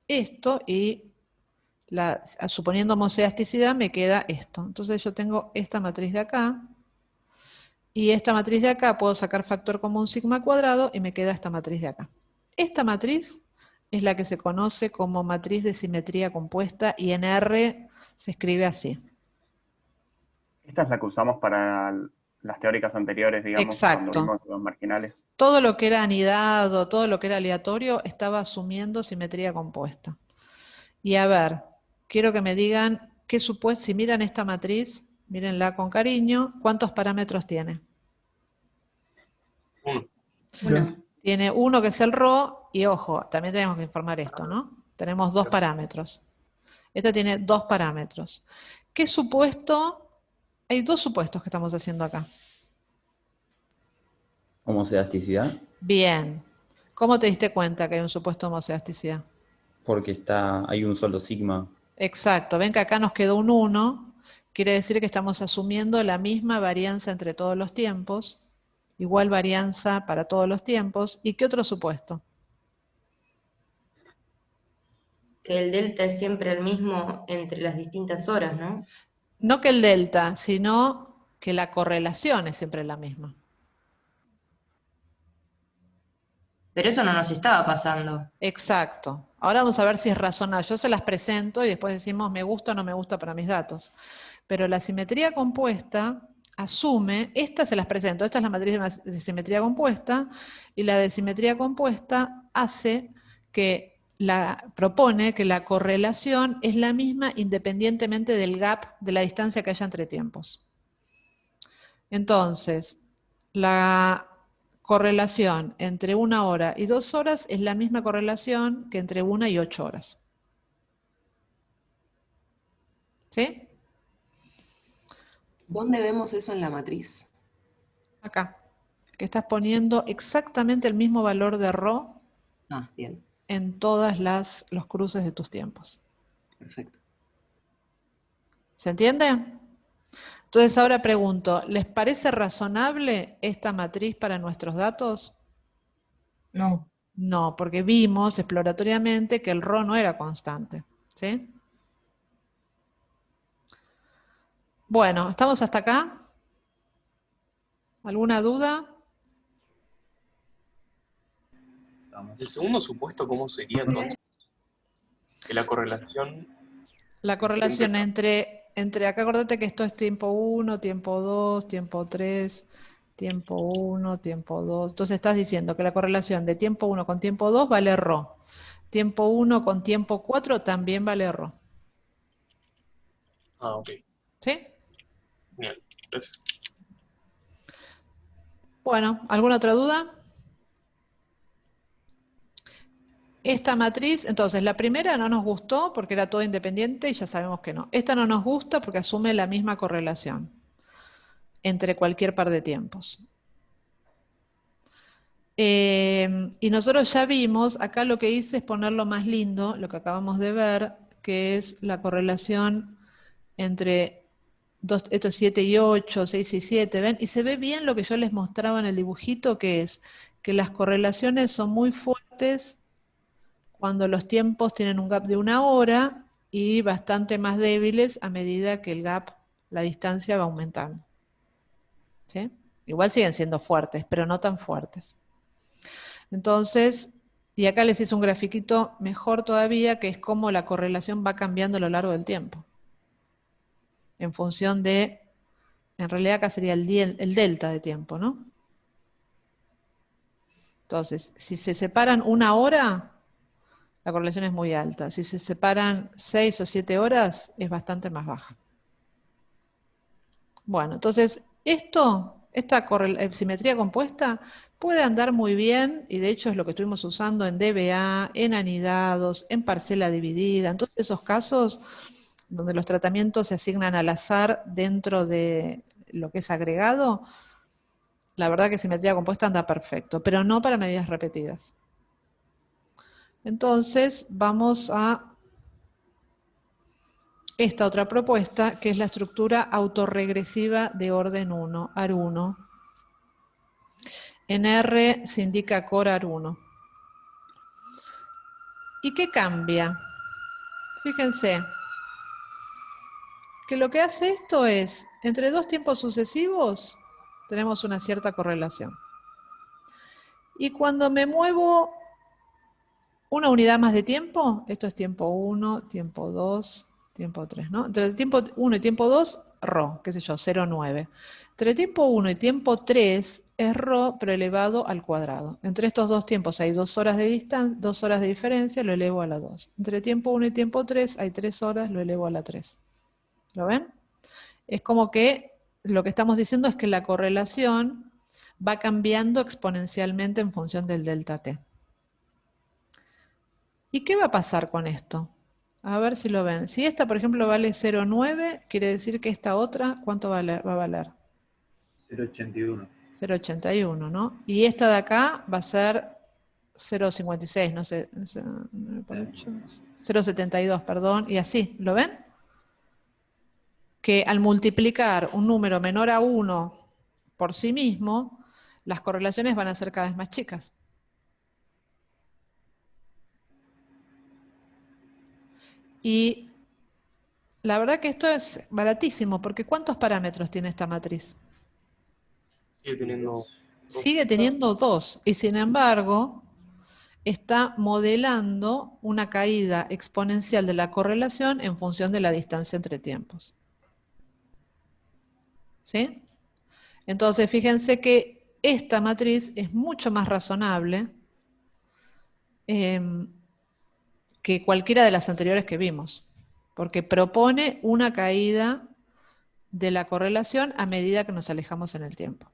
esto y, suponiendo homocedasticidad, me queda esto. Entonces yo tengo esta matriz de acá, y esta matriz de acá puedo sacar factor común sigma cuadrado y me queda esta matriz de acá. Esta matriz es la que se conoce como matriz de simetría compuesta y en R se escribe así. Esta es la que usamos para las teóricas anteriores, digamos, exacto, cuando vimos los marginales. Todo lo que era anidado, todo lo que era aleatorio, estaba asumiendo simetría compuesta. Y a ver, quiero que me digan qué supuesto, si miran esta matriz, mírenla con cariño, ¿cuántos parámetros tiene? 1. Tiene 1 que es el ρ, y ojo, también tenemos que informar esto, ¿no? Tenemos 2 parámetros. Esta tiene 2 parámetros. ¿Qué supuesto? Hay 2 supuestos que estamos haciendo acá. ¿Homocedasticidad? Bien. ¿Cómo te diste cuenta que hay un supuesto de homocedasticidad? Porque hay un solo sigma. Exacto. Ven que acá nos quedó un 1. Quiere decir que estamos asumiendo la misma varianza entre todos los tiempos, igual varianza para todos los tiempos. ¿Y qué otro supuesto? Que el delta es siempre el mismo entre las distintas horas, ¿no? No que el delta, sino que la correlación es siempre la misma. Pero eso no nos estaba pasando. Exacto. Ahora vamos a ver si es razonable. Yo se las presento y después decimos me gusta o no me gusta para mis datos. Pero la simetría compuesta asume, esta se las presento, esta es la matriz de simetría compuesta, y la de simetría compuesta propone que la correlación es la misma independientemente del gap, de la distancia que haya entre tiempos. Entonces, la correlación entre 1 hora y 2 horas es la misma correlación que entre 1 y 8 horas. ¿Sí? ¿Dónde vemos eso en la matriz? Acá. Que estás poniendo exactamente el mismo valor de ρ bien. en todas los cruces de tus tiempos. Perfecto. ¿Se entiende? Entonces ahora pregunto, ¿les parece razonable esta matriz para nuestros datos? No. No, porque vimos exploratoriamente que el Rho no era constante. ¿Sí? Bueno, ¿estamos hasta acá? ¿Alguna duda? El segundo supuesto, ¿cómo sería entonces? Que la correlación... La correlación entre acá acordate que esto es tiempo 1, tiempo 2, tiempo 3, tiempo 1, tiempo 2. Entonces estás diciendo que la correlación de tiempo 1 con tiempo 2 vale Rho. Tiempo 1 con tiempo 4 también vale Rho. Ah, ok. ¿Sí? Genial. Gracias. Bueno, ¿alguna otra duda? Esta matriz, entonces, la primera no nos gustó porque era todo independiente y ya sabemos que no. Esta no nos gusta porque asume la misma correlación entre cualquier par de tiempos. Y nosotros ya vimos, acá lo que hice es ponerlo más lindo, lo que acabamos de ver, que es la correlación entre estos 7 y 8, 6 y 7, ¿ven? Y se ve bien lo que yo les mostraba en el dibujito, que es que las correlaciones son muy fuertes cuando los tiempos tienen un gap de 1 hora y bastante más débiles a medida que el gap, la distancia va aumentando. ¿Sí? Igual siguen siendo fuertes, pero no tan fuertes. Entonces, y acá les hice un grafiquito mejor todavía, que es cómo la correlación va cambiando a lo largo del tiempo. En función de, en realidad acá sería el delta de tiempo, ¿no? Entonces, si se separan 1 hora, la correlación es muy alta. Si se separan 6 o 7 horas, es bastante más baja. Bueno, entonces, esta simetría compuesta puede andar muy bien, y de hecho es lo que estuvimos usando en DBA, en anidados, en parcela dividida, en todos esos casos donde los tratamientos se asignan al azar dentro de lo que es agregado, la verdad que simetría compuesta anda perfecto, pero no para medidas repetidas. Entonces vamos a esta otra propuesta, que es la estructura autorregresiva de orden 1, AR1. En R se indica core AR1. ¿Y qué cambia? Fíjense que lo que hace esto es, entre dos tiempos sucesivos, tenemos una cierta correlación. Y cuando me muevo una unidad más de tiempo, esto es tiempo 1, tiempo 2, tiempo 3, ¿no? Entre tiempo 1 y tiempo 2, Rho, qué sé yo, 0,9. Entre tiempo 1 y tiempo 3 es Rho, pero elevado al cuadrado. Entre estos dos tiempos hay 2 horas de distancia, 2 horas de diferencia, lo elevo a la 2. Entre tiempo 1 y tiempo 3 hay 3 horas, lo elevo a la 3. ¿Lo ven? Es como que lo que estamos diciendo es que la correlación va cambiando exponencialmente en función del delta t. ¿Y qué va a pasar con esto? A ver si lo ven. Si esta, por ejemplo, vale 0,9, quiere decir que esta otra, ¿cuánto va a valer? 0,81. 0,81, ¿no? Y esta de acá va a ser 0,56, no sé, 0,72, perdón, y así, ¿lo ven? Que al multiplicar un número menor a 1 por sí mismo, las correlaciones van a ser cada vez más chicas. Y la verdad que esto es baratísimo, porque ¿cuántos parámetros tiene esta matriz? Sigue teniendo 2, y sin embargo está modelando una caída exponencial de la correlación en función de la distancia entre tiempos. ¿Sí? Entonces fíjense que esta matriz es mucho más razonable que cualquiera de las anteriores que vimos, porque propone una caída de la correlación a medida que nos alejamos en el tiempo.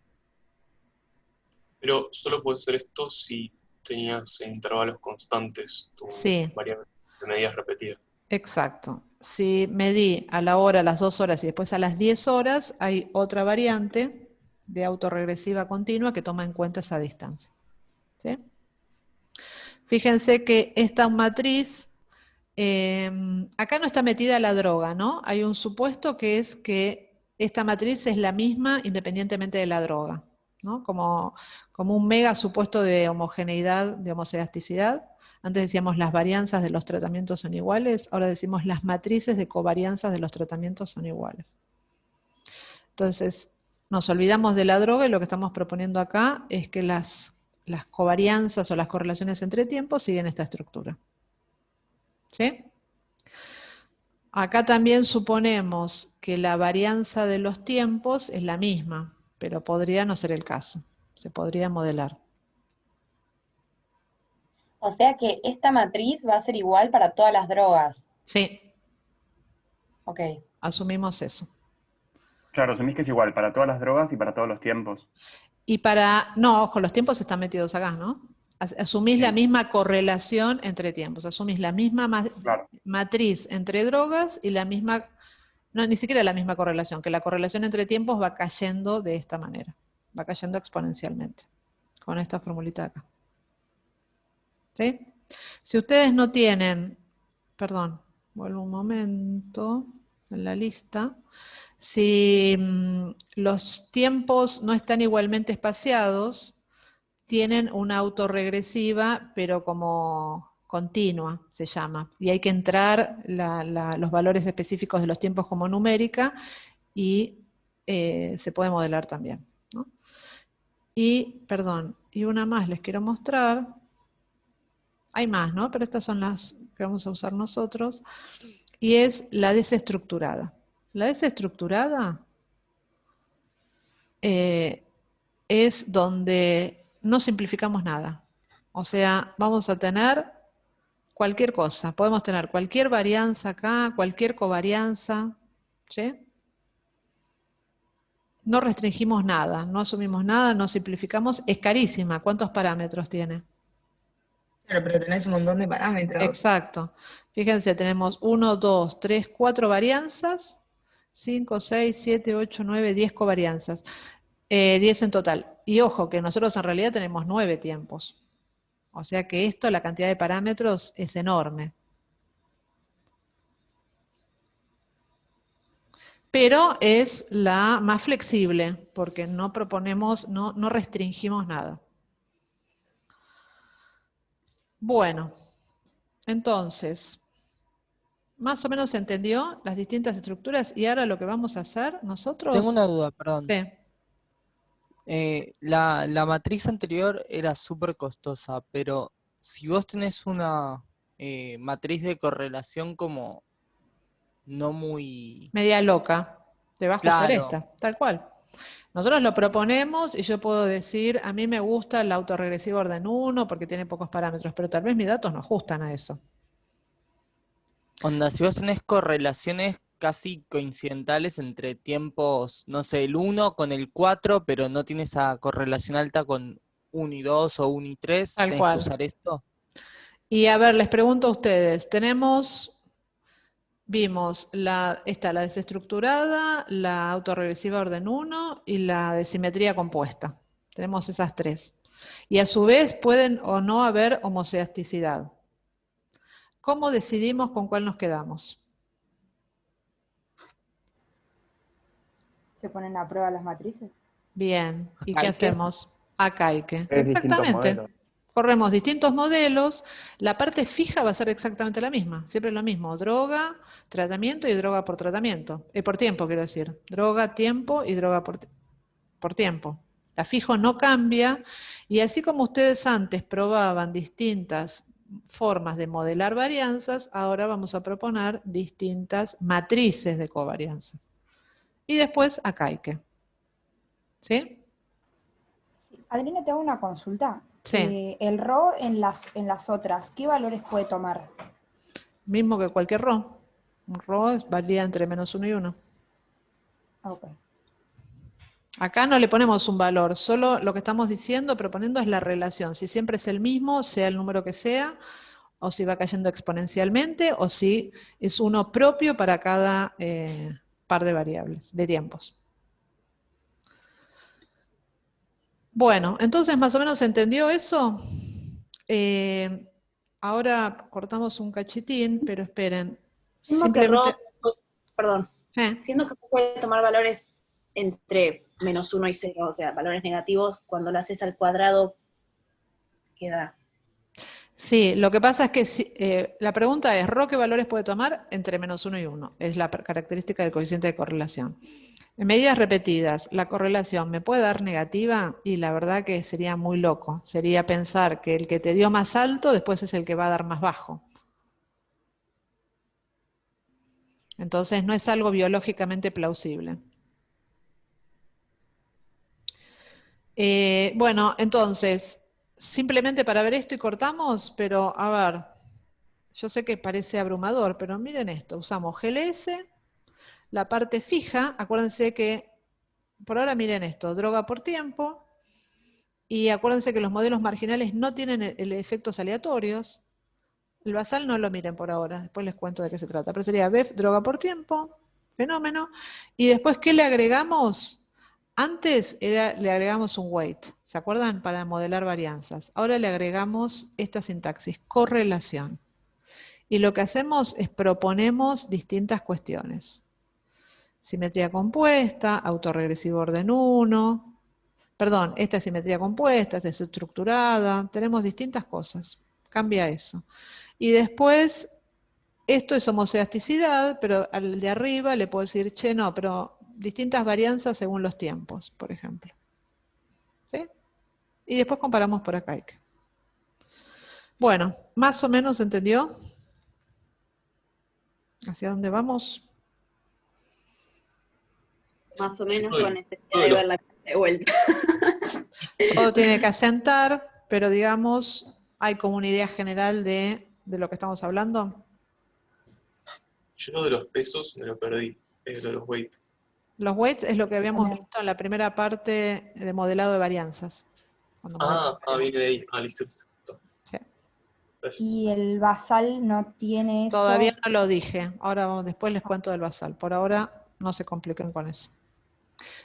Pero solo puede ser esto si tenías intervalos constantes, tu variable de medidas repetidas. Exacto. Si medí a la hora, a las 2 horas y después a las 10 horas, hay otra variante de autorregresiva continua que toma en cuenta esa distancia. ¿Sí? Fíjense que esta matriz, acá no está metida la droga, ¿no? Hay un supuesto que es que esta matriz es la misma independientemente de la droga, ¿no? Como un mega supuesto de homogeneidad, de homocedasticidad. Antes decíamos las varianzas de los tratamientos son iguales, ahora decimos las matrices de covarianzas de los tratamientos son iguales. Entonces, nos olvidamos de la droga y lo que estamos proponiendo acá es que las covarianzas o las correlaciones entre tiempos siguen esta estructura. ¿Sí? Acá también suponemos que la varianza de los tiempos es la misma, pero podría no ser el caso. Se podría modelar. O sea que esta matriz va a ser igual para todas las drogas. Sí. Ok. Asumimos eso. Claro, asumís que es igual para todas las drogas y para todos los tiempos. Y no, ojo, los tiempos están metidos acá, ¿no? Asumís la misma correlación entre tiempos, asumís la misma matriz entre drogas y la misma, no, ni siquiera la misma correlación, que la correlación entre tiempos va cayendo de esta manera, va cayendo exponencialmente, con esta formulita de acá. ¿Sí? Si ustedes no tienen, perdón, vuelvo un momento en la lista, si los tiempos no están igualmente espaciados, tienen una autorregresiva, pero como continua, se llama. Y hay que entrar los valores específicos de los tiempos como numérica y se puede modelar también, ¿no? Y, perdón, y una más les quiero mostrar. Hay más, ¿no? Pero estas son las que vamos a usar nosotros. Y es la desestructurada. La desestructurada es donde no simplificamos nada. O sea, vamos a tener cualquier cosa. Podemos tener cualquier varianza acá, cualquier covarianza, ¿sí? No restringimos nada, no asumimos nada, no simplificamos. Es carísima. ¿Cuántos parámetros tiene? Claro, pero tenés un montón de parámetros. Exacto. Fíjense, tenemos 1, 2, 3, 4 varianzas, 5, 6, 7, 8, 9, 10 covarianzas. 10 en total. Y ojo, que nosotros en realidad tenemos 9 tiempos. O sea que esto, la cantidad de parámetros es enorme. Pero es la más flexible, porque no proponemos, no restringimos nada. Bueno, entonces, más o menos se entendió las distintas estructuras y ahora lo que vamos a hacer nosotros... Tengo una duda, perdón. Sí. La matriz anterior era súper costosa, pero si vos tenés una matriz de correlación como no muy... media loca, te vas a coger Claro. esta, tal cual. Nosotros lo proponemos y yo puedo decir, a mí me gusta el autorregresivo orden 1 porque tiene pocos parámetros, pero tal vez mis datos no ajustan a eso. Onda, si vos tenés correlaciones casi coincidentales entre tiempos, no sé, el 1 con el 4, pero no tiene esa correlación alta con 1 y 2 o 1 y 3, Tal ¿tenés cual. que usar esto? Y a ver, les pregunto a ustedes, vimos la desestructurada, la autorregresiva orden 1 y la de simetría compuesta. Tenemos esas tres. Y a su vez pueden o no haber homocedasticidad. ¿Cómo decidimos con cuál nos quedamos? ¿Se ponen a prueba las matrices? Bien. ¿Y qué ¿Acaiques? hacemos? Acaique. Es distintos Exactamente. modelos. Corremos distintos modelos. La parte fija va a ser exactamente la misma. Siempre lo mismo. Droga, tratamiento y droga por tratamiento. Por tiempo, quiero decir. Droga, tiempo y droga por tiempo. La fijo no cambia. Y así como ustedes antes probaban distintas formas de modelar varianzas, ahora vamos a proponer distintas matrices de covarianza. Y después acaique. ¿Sí? Adriana, te hago una consulta. Sí. El RO en las otras, ¿qué valores puede tomar? Mismo que cualquier RO. Un RO varía entre -1 y 1. Ok. Acá no le ponemos un valor, solo lo que estamos diciendo, proponiendo es la relación. Si siempre es el mismo, sea el número que sea, o si va cayendo exponencialmente, o si es uno propio para cada par de variables, de tiempos. Bueno, entonces más o menos se entendió eso. Ahora cortamos un cachitín, pero esperen. Siendo que Simplemente... perdón, siendo que puede tomar valores entre -1 y 0, o sea, valores negativos, cuando lo haces al cuadrado, queda... Sí, lo que pasa es que la pregunta es, ¿Rho qué valores puede tomar? Entre -1 y 1. Es la característica del coeficiente de correlación. En medidas repetidas, la correlación me puede dar negativa y la verdad que sería muy loco. Sería pensar que el que te dio más alto después es el que va a dar más bajo. Entonces no es algo biológicamente plausible. Bueno, entonces, simplemente para ver esto y cortamos, pero a ver, yo sé que parece abrumador, pero miren esto, usamos GLS, la parte fija, acuérdense que, por ahora miren esto, droga por tiempo, y acuérdense que los modelos marginales no tienen efectos aleatorios. El basal no lo miren por ahora, después les cuento de qué se trata, pero sería BEF, droga por tiempo, fenómeno, y después, ¿qué le agregamos? Antes le agregamos un weight, ¿se acuerdan? Para modelar varianzas. Ahora le agregamos esta sintaxis, correlación. Y lo que hacemos es proponemos distintas cuestiones. Simetría compuesta, autorregresivo orden 1, perdón, esta es simetría compuesta, esta es estructurada, tenemos distintas cosas. Cambia eso. Y después, esto es homoceasticidad, pero al de arriba le puedo decir, che, no, pero distintas varianzas según los tiempos, por ejemplo. ¿Sí? Y después comparamos por acá. Bueno, más o menos entendió hacia dónde vamos. Más o menos con necesidad de ver la clase de vuelta. Todo tiene que asentar, pero digamos, hay como una idea general de lo que estamos hablando. Yo de los pesos me lo perdí, de los weights. Los weights es lo que habíamos visto en la primera parte de modelado de varianzas. Viene de ahí. Listo. Sí. Y el basal no tiene eso. Todavía no lo dije. Ahora después les cuento del basal. Por ahora no se compliquen con eso.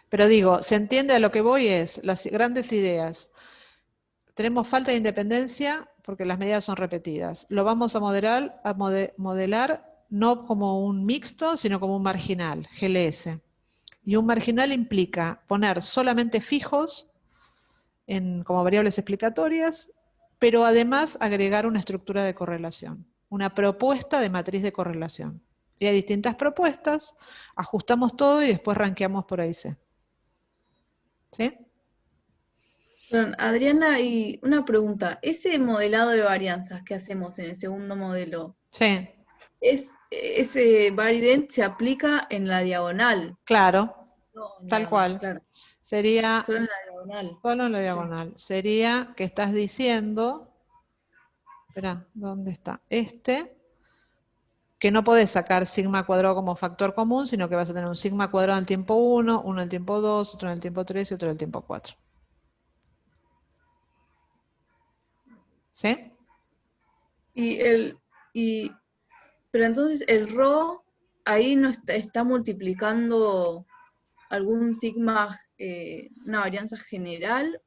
Pero digo, ¿se entiende a lo que voy? Es las grandes ideas. Tenemos falta de independencia porque las medidas son repetidas. Lo vamos a modelar no como un mixto, sino como un marginal, GLS. Y un marginal implica poner solamente fijos como variables explicatorias, pero además agregar una estructura de correlación, una propuesta de matriz de correlación. Y hay distintas propuestas, ajustamos todo y después rankeamos por ahí C. ¿Sí? Adriana, y una pregunta. ¿Ese modelado de varianzas que hacemos en el segundo modelo, sí, ese varident se aplica en la diagonal? Claro, No, tal cual. Claro. Sería solo en la diagonal. Solo en la diagonal. Sí. Sería que estás diciendo, espera, ¿dónde está? Que no podés sacar sigma cuadrado como factor común, sino que vas a tener un sigma cuadrado en el tiempo 1, uno en el tiempo 2, otro en el tiempo 3 y otro en el tiempo 4. ¿Sí? Pero entonces el Rho ahí no está multiplicando algún sigma, una varianza general,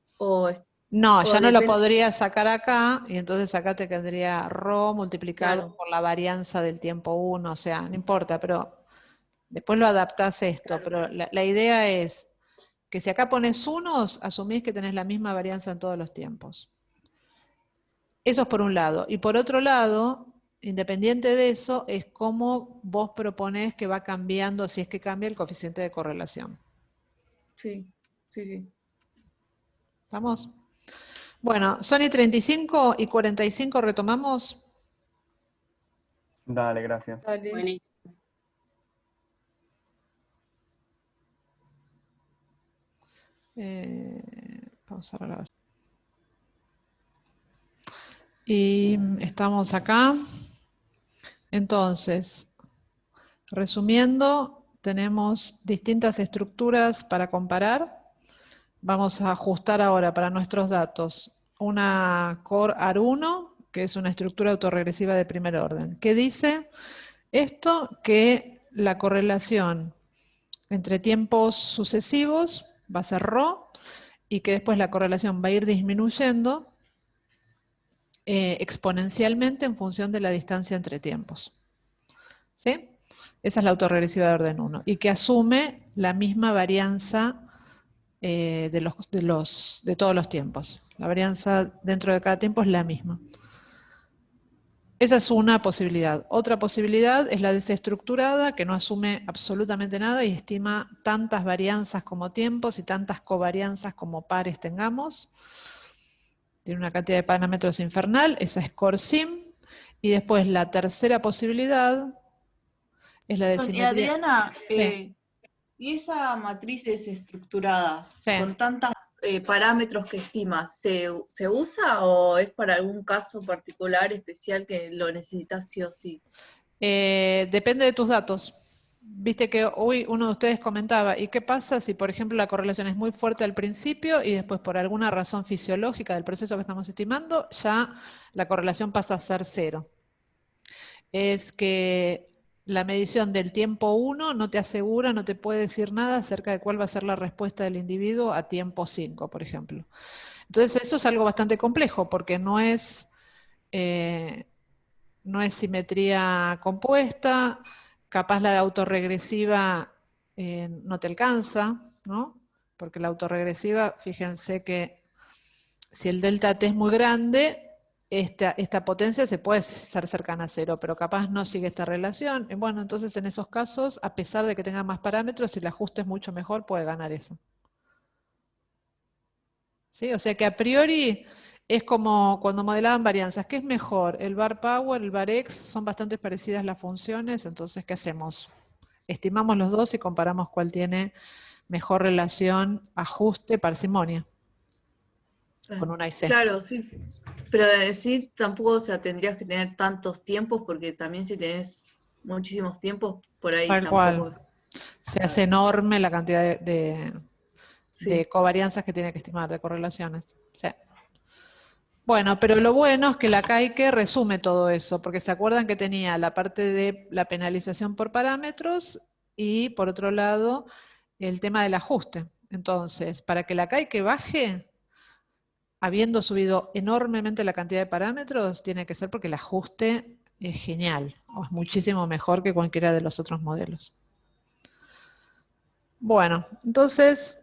no, ya no lo podría sacar acá, y entonces acá te quedaría Rho multiplicado por la varianza del tiempo 1, o sea, no importa, pero después lo adaptás esto, pero la idea es que si acá pones unos, asumís que tenés la misma varianza en todos los tiempos. Eso es por un lado. Y por otro lado, independiente de eso, es cómo vos proponés que va cambiando, si es que cambia el coeficiente de correlación. Sí. ¿Estamos? Bueno, Sony 35 y 45 retomamos. Dale, gracias. Dale. Buenísimo. Pausar la grabación. Y estamos acá. Entonces, resumiendo, tenemos distintas estructuras para comparar. Vamos a ajustar ahora para nuestros datos una Core AR1, que es una estructura autorregresiva de primer orden. ¿Qué dice esto? Que la correlación entre tiempos sucesivos va a ser Rho, y que después la correlación va a ir disminuyendo exponencialmente en función de la distancia entre tiempos. ¿Sí? Esa es la autorregresiva de orden 1. Y que asume la misma varianza de todos los tiempos. La varianza dentro de cada tiempo es la misma. Esa es una posibilidad. Otra posibilidad es la desestructurada, que no asume absolutamente nada y estima tantas varianzas como tiempos y tantas covarianzas como pares tengamos. Tiene una cantidad de parámetros infernal, esa es CoreSim. Y después la tercera posibilidad es la de simetría. Y Adriana, Sí. ¿y esa matriz desestructurada, Sí. con tantos parámetros que estima, ¿se usa o es para algún caso particular, especial, que lo necesitas sí o sí? Depende de tus datos. Viste que hoy uno de ustedes comentaba, ¿y qué pasa si, por ejemplo, la correlación es muy fuerte al principio y después por alguna razón fisiológica del proceso que estamos estimando, ya la correlación pasa a ser 0? Es que la medición del tiempo 1 no te asegura, no te puede decir nada acerca de cuál va a ser la respuesta del individuo a tiempo 5, por ejemplo. Entonces eso es algo bastante complejo porque no es simetría compuesta, capaz la de autorregresiva no te alcanza, ¿no? Porque la autorregresiva, fíjense que si el delta t es muy grande, esta potencia se puede ser cercana a 0, pero capaz no sigue esta relación. Y bueno, entonces en esos casos, a pesar de que tenga más parámetros, si el ajuste es mucho mejor, puede ganar eso. ¿Sí? O sea que a priori es como cuando modelaban varianzas. ¿Qué es mejor? El bar power, el bar x, son bastante parecidas las funciones, entonces ¿qué hacemos? Estimamos los dos y comparamos cuál tiene mejor relación ajuste-parsimonia. Con una IC. Claro, sí. Pero sí, tampoco, o sea, tendrías que tener tantos tiempos, porque también si tenés muchísimos tiempos, por ahí Tal tampoco. cual. Se hace enorme la cantidad de covarianzas que tiene que estimar, de correlaciones. Sí. Bueno, pero lo bueno es que la CAICE resume todo eso, porque se acuerdan que tenía la parte de la penalización por parámetros y, por otro lado, el tema del ajuste. Entonces, para que la CAICE baje, habiendo subido enormemente la cantidad de parámetros, tiene que ser porque el ajuste es genial, o es muchísimo mejor que cualquiera de los otros modelos. Bueno, entonces,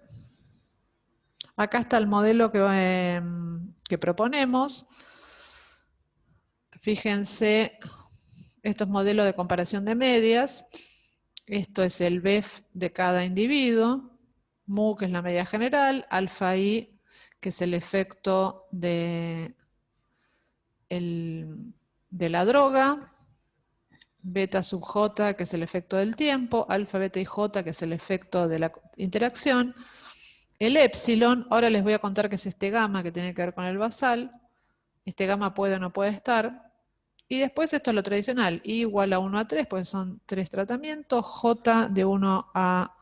acá está el modelo que proponemos. Fíjense, estos modelos de comparación de medias. Esto es el BEF de cada individuo, mu, que es la media general, alfa i, que es el efecto de la droga, beta sub j, que es el efecto del tiempo, alfa, beta y j, que es el efecto de la interacción, el epsilon. Ahora les voy a contar qué es este gamma, que tiene que ver con el basal. Este gamma puede o no puede estar. Y después esto es lo tradicional, I igual a 1 a 3, pues son 3 tratamientos, J de 1 a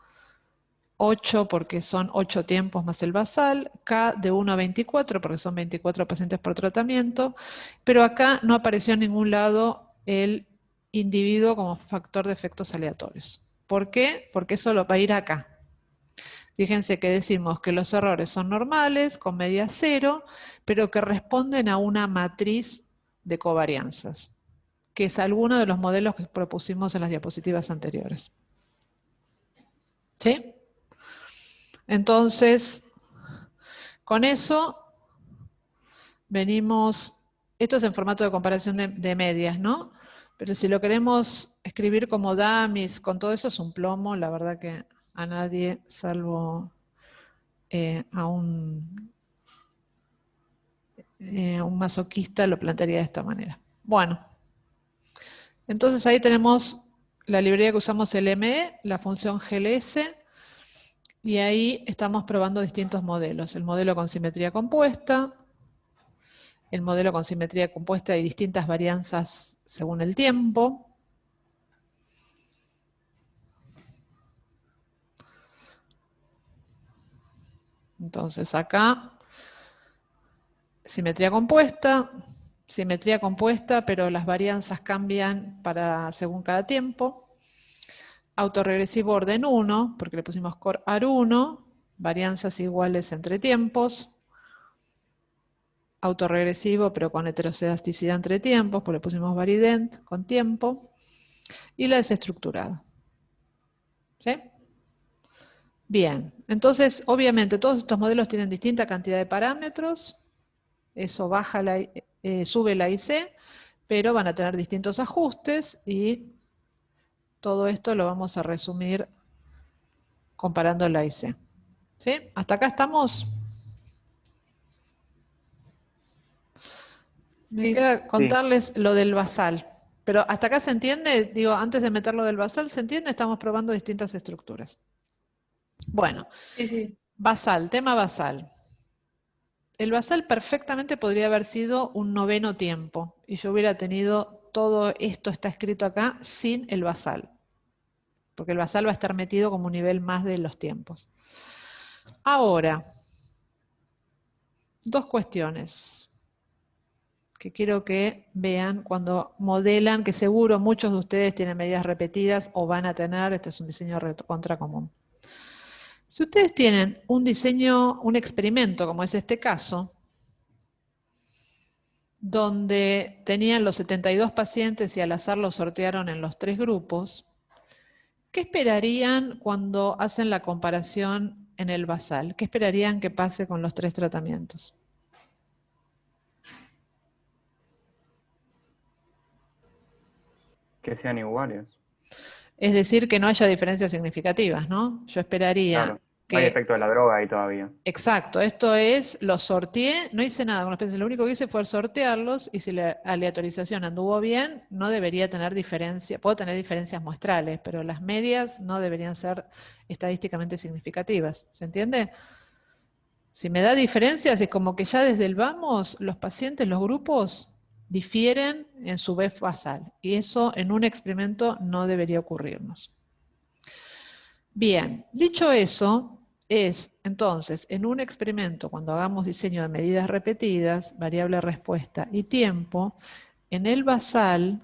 8 porque son 8 tiempos más el basal, K de 1 a 24 porque son 24 pacientes por tratamiento, pero acá no apareció en ningún lado el individuo como factor de efectos aleatorios. ¿Por qué? Porque eso lo va a ir acá. Fíjense que decimos que los errores son normales, con media 0, pero que responden a una matriz de covarianzas, que es alguno de los modelos que propusimos en las diapositivas anteriores. ¿Sí? Entonces, con eso venimos, esto es en formato de comparación de medias, ¿no? Pero si lo queremos escribir como dummies, con todo eso es un plomo, la verdad que a nadie, salvo a un masoquista, lo plantearía de esta manera. Bueno, entonces ahí tenemos la librería que usamos, el ME, la función GLS, y ahí estamos probando distintos modelos. El modelo con simetría compuesta, el modelo con simetría compuesta y distintas varianzas según el tiempo. Entonces acá, simetría compuesta, pero las varianzas cambian según cada tiempo. Autorregresivo orden 1, porque le pusimos core AR1, varianzas iguales entre tiempos. Autorregresivo, pero con heterocedasticidad entre tiempos, porque le pusimos varident con tiempo. y la desestructurada. ¿Sí? Bien, entonces obviamente todos estos modelos tienen distinta cantidad de parámetros, eso sube la IC, pero van a tener distintos ajustes y todo esto lo vamos a resumir comparando la IC. ¿Sí? ¿Hasta acá estamos? Me queda contarles lo del basal. Pero ¿hasta acá se entiende? Digo, antes de meter lo del basal, ¿se entiende? Estamos probando distintas estructuras. Bueno, basal, tema basal. El basal perfectamente podría haber sido un 9º tiempo, y yo hubiera tenido todo esto, está escrito acá, sin el basal. Porque el basal va a estar metido como un nivel más de los tiempos. Ahora, dos cuestiones que quiero que vean cuando modelan, que seguro muchos de ustedes tienen medidas repetidas o van a tener, este es un diseño contra común. Si ustedes tienen un diseño, un experimento, como es este caso, donde tenían los 72 pacientes y al azar los sortearon en los 3 grupos, ¿qué esperarían cuando hacen la comparación en el basal? ¿Qué esperarían que pase con los 3 tratamientos? Que sean iguales. Es decir, que no haya diferencias significativas, ¿no? Yo esperaría Claro, que... no hay efecto de la droga ahí todavía. Exacto, esto es, los sorteé, no hice nada con los pacientes, lo único que hice fue sortearlos y si la aleatorización anduvo bien, no debería tener diferencia, puedo tener diferencias muestrales, pero las medias no deberían ser estadísticamente significativas, ¿se entiende? Si me da diferencias es como que ya desde el vamos, los pacientes, los grupos, difieren en su BEF basal, y eso en un experimento no debería ocurrirnos. Bien, dicho eso, entonces, en un experimento, cuando hagamos diseño de medidas repetidas, variable respuesta y tiempo, en el basal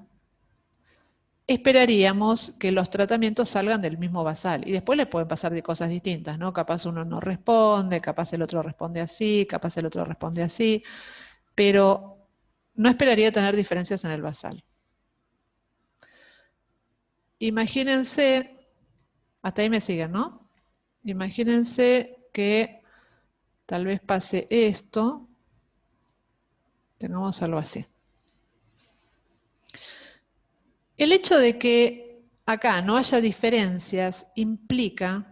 esperaríamos que los tratamientos salgan del mismo basal, y después le pueden pasar de cosas distintas, ¿no? Capaz uno no responde, capaz el otro responde así, capaz el otro responde así, pero no esperaría tener diferencias en el basal. Imagínense, hasta ahí me siguen, ¿no? Imagínense que tal vez pase esto, tengamos algo así. El hecho de que acá no haya diferencias implica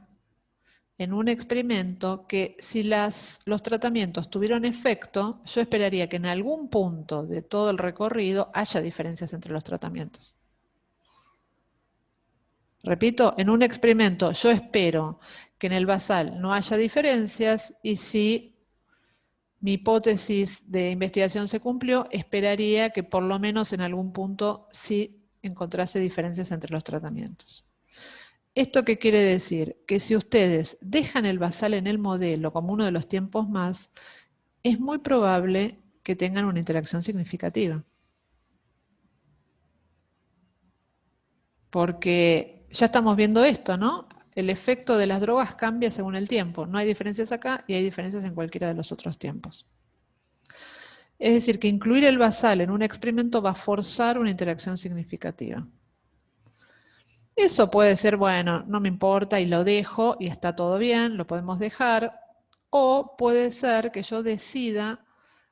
en un experimento que si los tratamientos tuvieron efecto, yo esperaría que en algún punto de todo el recorrido haya diferencias entre los tratamientos. Repito, en un experimento yo espero que en el basal no haya diferencias y si mi hipótesis de investigación se cumplió, esperaría que por lo menos en algún punto sí encontrase diferencias entre los tratamientos. ¿Esto qué quiere decir? Que si ustedes dejan el basal en el modelo como uno de los tiempos más, es muy probable que tengan una interacción significativa. Porque ya estamos viendo esto, ¿no? El efecto de las drogas cambia según el tiempo. No hay diferencias acá y hay diferencias en cualquiera de los otros tiempos. Es decir, que incluir el basal en un experimento va a forzar una interacción significativa. Eso puede ser, bueno, no me importa y lo dejo y está todo bien, lo podemos dejar. O puede ser que yo decida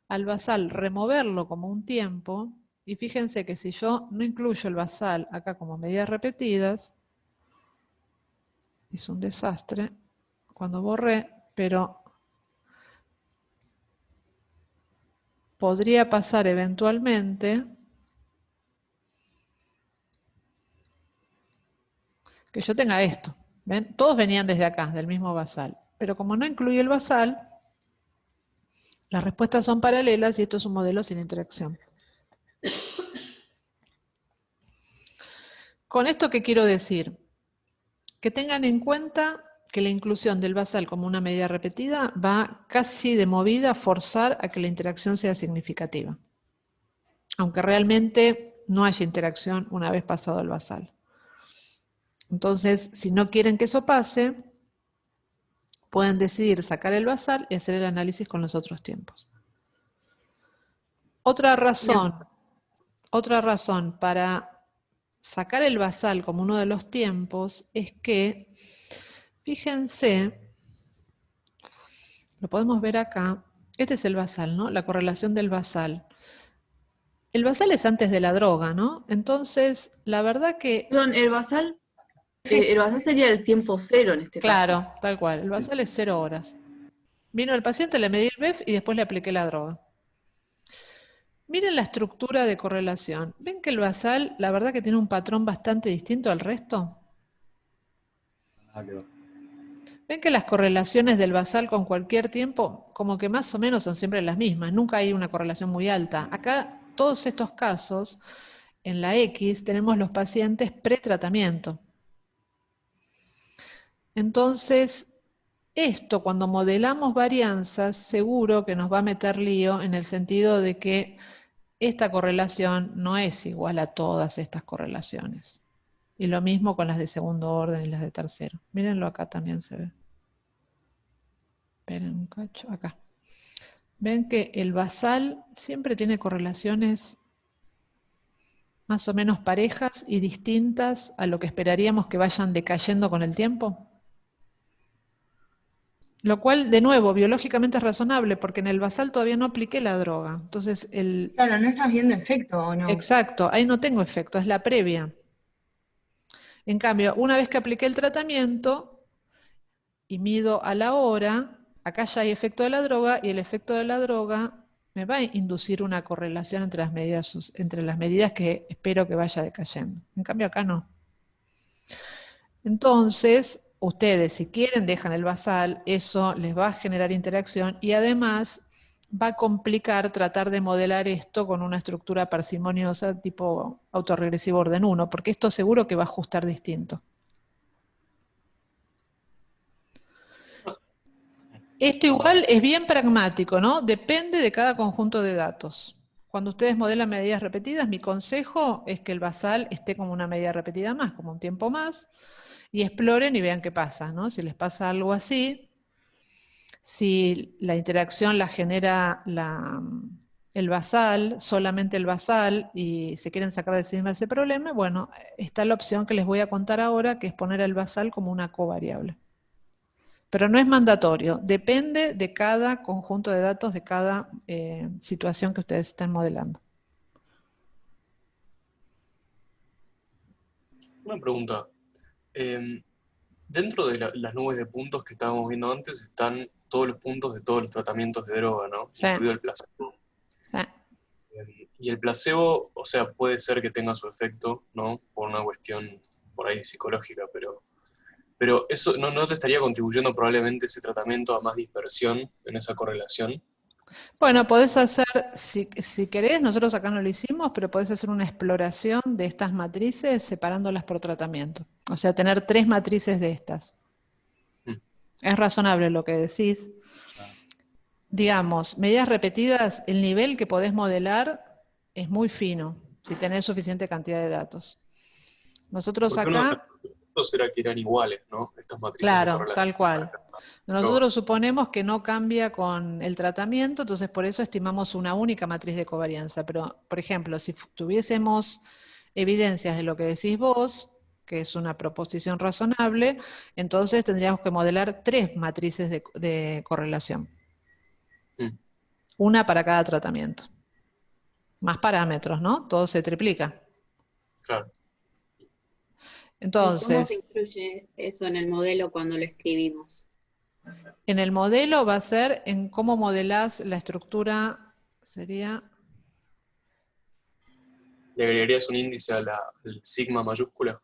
al basal removerlo como un tiempo. Y fíjense que si yo no incluyo el basal acá como medidas repetidas, hice un desastre cuando borré, pero podría pasar eventualmente que yo tenga esto. ¿Ven? Todos venían desde acá, del mismo basal. Pero como no incluye el basal, las respuestas son paralelas y esto es un modelo sin interacción. Con esto, ¿qué quiero decir? Que tengan en cuenta que la inclusión del basal como una medida repetida va casi de movida a forzar a que la interacción sea significativa. Aunque realmente no haya interacción una vez pasado el basal. Entonces, si no quieren que eso pase, pueden decidir sacar el basal y hacer el análisis con los otros tiempos. Otra razón para sacar el basal como uno de los tiempos es que, fíjense, lo podemos ver acá, este es el basal, ¿no? La correlación del basal. El basal es antes de la droga, ¿no? Entonces, la verdad que... Perdón, el basal sería el tiempo cero en este caso. Claro, tal cual. El basal es 0 horas. Vino el paciente, le medí el BEF y después le apliqué la droga. Miren la estructura de correlación. ¿Ven que el basal, la verdad que tiene un patrón bastante distinto al resto? ¿Ven que las correlaciones del basal con cualquier tiempo, como que más o menos son siempre las mismas? Nunca hay una correlación muy alta. Acá, todos estos casos, en la X, tenemos los pacientes pretratamiento. Entonces, esto, cuando modelamos varianzas, seguro que nos va a meter lío en el sentido de que esta correlación no es igual a todas estas correlaciones. Y lo mismo con las de segundo orden y las de tercero. Mírenlo acá también se ve. Esperen un cacho, acá. Ven que el basal siempre tiene correlaciones más o menos parejas y distintas a lo que esperaríamos que vayan decayendo con el tiempo. Lo cual, de nuevo, biológicamente es razonable, porque en el basal todavía no apliqué la droga. Entonces, Claro, no estás viendo efecto, ¿o no? Exacto, ahí no tengo efecto, es la previa. En cambio, una vez que apliqué el tratamiento y mido a la hora, acá ya hay efecto de la droga, y el efecto de la droga me va a inducir una correlación entre las medidas que espero que vaya decayendo. En cambio, acá no. Entonces, ustedes, si quieren, dejan el basal, eso les va a generar interacción y además va a complicar tratar de modelar esto con una estructura parsimoniosa tipo autorregresivo orden 1, porque esto seguro que va a ajustar distinto. Esto igual es bien pragmático, ¿no? Depende de cada conjunto de datos. Cuando ustedes modelan medidas repetidas, mi consejo es que el basal esté como una medida repetida más, como un tiempo más, y exploren y vean qué pasa, ¿no? Si les pasa algo así, si la interacción la genera el basal, solamente el basal, y se quieren sacar de encima ese problema, bueno, está la opción que les voy a contar ahora, que es poner el basal como una covariable. Pero no es mandatorio, depende de cada conjunto de datos, de cada situación que ustedes estén modelando. Una pregunta. Dentro de las nubes de puntos que estábamos viendo antes están todos los puntos de todos los tratamientos de droga, ¿no? Sí. Incluido el placebo. Sí. Y el placebo, o sea, puede ser que tenga su efecto, ¿no? Por una cuestión por ahí psicológica, pero eso no te estaría contribuyendo probablemente ese tratamiento a más dispersión en esa correlación. Bueno, podés hacer, si querés, nosotros acá no lo hicimos, pero podés hacer una exploración de estas matrices separándolas por tratamiento. O sea, tener 3 matrices de estas. Es razonable lo que decís. Digamos, medidas repetidas, el nivel que podés modelar es muy fino, si tenés suficiente cantidad de datos. Nosotros Porque acá... Era que eran iguales, ¿no? Estas matrices. Claro, tal cual. Nosotros suponemos que no cambia con el tratamiento, entonces por eso estimamos una única matriz de covarianza. Pero, por ejemplo, si tuviésemos evidencias de lo que decís vos, que es una proposición razonable, entonces tendríamos que modelar 3 matrices de correlación. Sí. Una para cada tratamiento. Más parámetros, ¿no? Todo se triplica. Claro. Entonces, ¿cómo se incluye eso en el modelo cuando lo escribimos? En el modelo va a ser en cómo modelás la estructura, sería... ¿Le agregarías un índice al sigma mayúscula?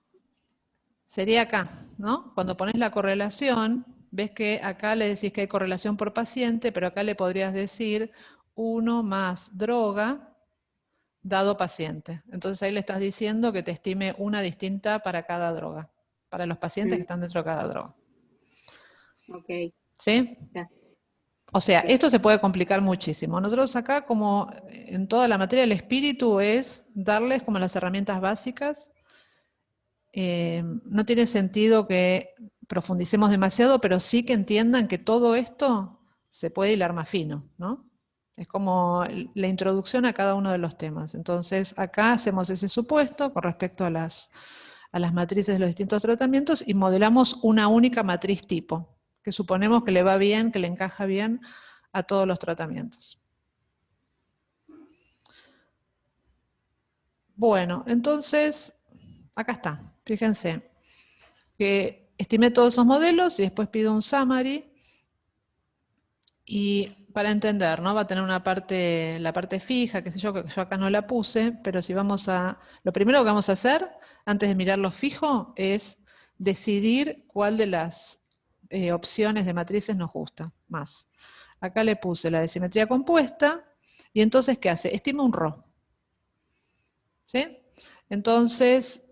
Sería acá, ¿no? Cuando pones la correlación, ves que acá le decís que hay correlación por paciente, pero acá le podrías decir 1 más droga dado paciente. Entonces ahí le estás diciendo que te estime una distinta para cada droga, para los pacientes que están dentro de cada droga. Ok. ¿Sí? O sea, esto se puede complicar muchísimo. Nosotros acá, como en toda la materia, el espíritu es darles como las herramientas básicas. No tiene sentido que profundicemos demasiado, pero sí que entiendan que todo esto se puede hilar más fino, ¿no? Es como la introducción a cada uno de los temas. Entonces, acá hacemos ese supuesto con respecto a las matrices de los distintos tratamientos y modelamos una única matriz tipo, que suponemos que le va bien, que le encaja bien a todos los tratamientos. Bueno, entonces, acá está. Fíjense que estimé todos esos modelos y después pido un summary. Y para entender, ¿no? Va a tener una parte, la parte fija, qué sé yo, que yo acá no la puse, pero si vamos a... Lo primero que vamos a hacer, antes de mirar lo fijo, es decidir cuál de las opciones de matrices nos gusta más. Acá le puse la de simetría compuesta, y entonces, ¿qué hace? Estima un ρ. ¿Sí? Entonces,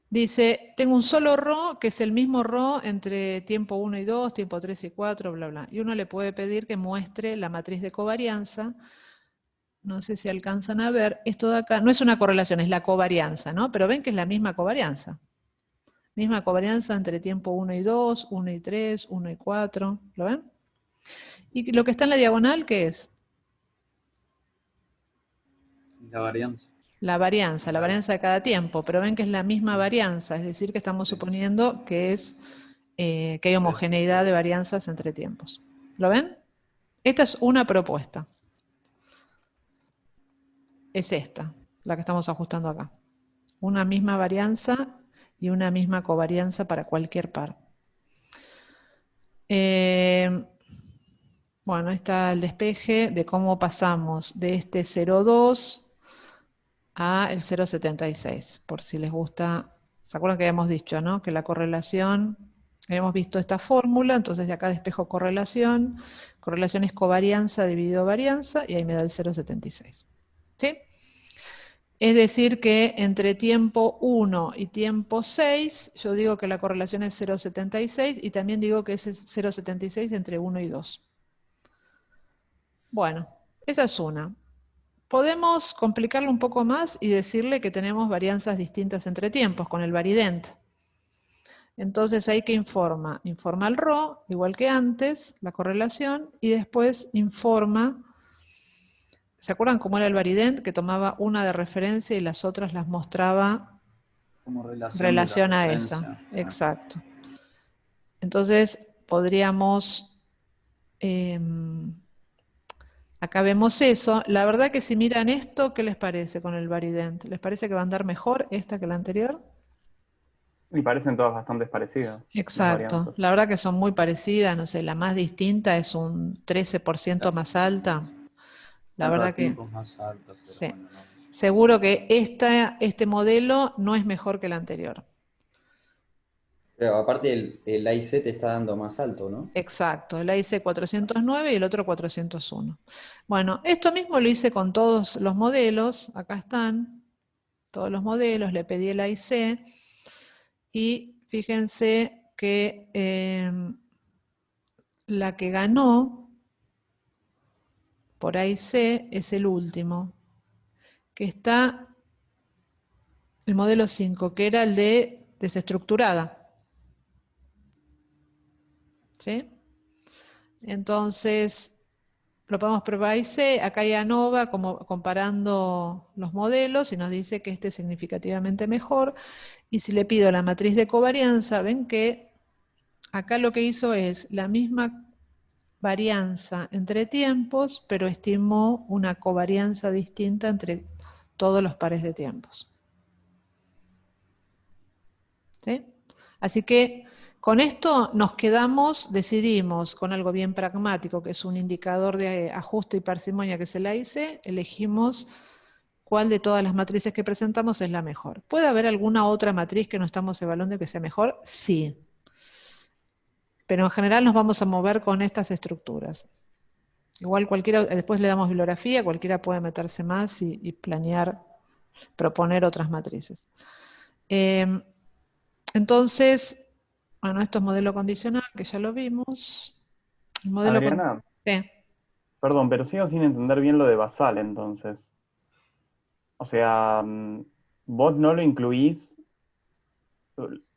dice, tengo un solo ρ, que es el mismo ρ entre tiempo 1 y 2, tiempo 3 y 4, bla, bla. Y uno le puede pedir que muestre la matriz de covarianza. No sé si alcanzan a ver. Esto de acá, no es una correlación, es la covarianza, ¿no? Pero ven que es la misma covarianza. Misma covarianza entre tiempo 1 y 2, 1 y 3, 1 y 4. ¿Lo ven? Y lo que está en la diagonal, ¿qué es? La varianza. La varianza de cada tiempo, pero ven que es la misma varianza, es decir, que estamos suponiendo que hay homogeneidad de varianzas entre tiempos. ¿Lo ven? Esta es una propuesta. Es esta, la que estamos ajustando acá. Una misma varianza y una misma covarianza para cualquier par. Bueno, ahí está el despeje de cómo pasamos de este 0,2 a el 0,76, por si les gusta. ¿Se acuerdan que habíamos dicho, no? Que la correlación, habíamos visto esta fórmula, entonces de acá despejo correlación es covarianza dividido varianza, y ahí me da el 0,76. ¿Sí? Es decir que entre tiempo 1 y tiempo 6, yo digo que la correlación es 0,76, y también digo que es 0,76 entre 1 y 2. Bueno, esa es una. Podemos complicarlo un poco más y decirle que tenemos varianzas distintas entre tiempos, con el varident. Entonces, ¿ahí qué informa? Informa el ρ, igual que antes, la correlación, y después informa... ¿Se acuerdan cómo era el varident? Que tomaba una de referencia y las otras las mostraba Como relación a esa. Exacto. Entonces, podríamos... acá vemos eso. La verdad que si miran esto, ¿qué les parece con el varident? ¿Les parece que va a andar mejor esta que la anterior? Y parecen todas bastante parecidas. Exacto. La verdad que son muy parecidas. No sé, la más distinta es un 13% más alta. La verdad que... Más altos, pero sí. bueno, no. Seguro que este modelo no es mejor que el anterior. Pero aparte el AIC te está dando más alto, ¿no? Exacto, el hice 409 y el otro 401. Bueno, esto mismo lo hice con todos los modelos, acá están, todos los modelos, le pedí el AIC, y fíjense que la que ganó por AIC es el último, que está el modelo 5, que era el de desestructurada. ¿Sí? Entonces, lo podemos probar AIC, acá hay ANOVA como comparando los modelos y nos dice que este es significativamente mejor. Y si le pido la matriz de covarianza, ven que acá lo que hizo es la misma varianza entre tiempos, pero estimó una covarianza distinta entre todos los pares de tiempos. ¿Sí? Así que con esto nos quedamos, decidimos con algo bien pragmático, que es un indicador de ajuste y parsimonia, que es el AIC, elegimos cuál de todas las matrices que presentamos es la mejor. ¿Puede haber alguna otra matriz que no estamos evaluando que sea mejor? Sí. Pero en general nos vamos a mover con estas estructuras. Igual cualquiera, después le damos bibliografía, cualquiera puede meterse más y planear, proponer otras matrices. Entonces, bueno, esto es modelo condicional, que ya lo vimos. El modelo Adriana, sí. perdón, pero sigo sin entender bien lo de basal, entonces. O sea, vos no lo incluís,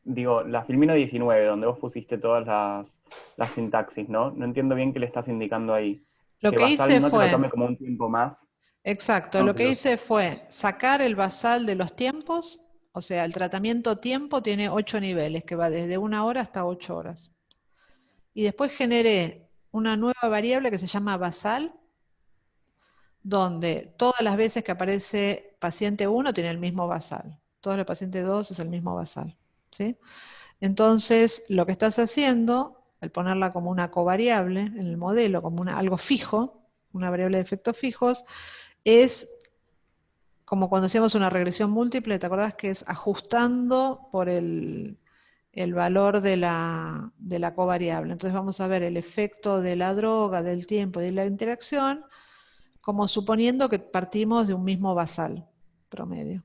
digo, la Filmina 19, donde vos pusiste todas las sintaxis, ¿no? No entiendo bien qué le estás indicando ahí. Lo que que basal hice no te lo fue, tome como un tiempo más. exacto, No, lo que pero hice fue sacar el basal de los tiempos, o sea, el tratamiento tiempo tiene 8 niveles, que va desde 1 hora hasta 8 horas. Y después generé una nueva variable que se llama basal, donde todas las veces que aparece paciente 1 tiene el mismo basal. Todos los pacientes 2 es el mismo basal. ¿Sí? Entonces, lo que estás haciendo, al ponerla como una covariable en el modelo, como algo fijo, una variable de efectos fijos, es como cuando hacíamos una regresión múltiple, ¿te acordás que es ajustando por el valor de la covariable? Entonces vamos a ver el efecto de la droga, del tiempo y de la interacción, como suponiendo que partimos de un mismo basal promedio.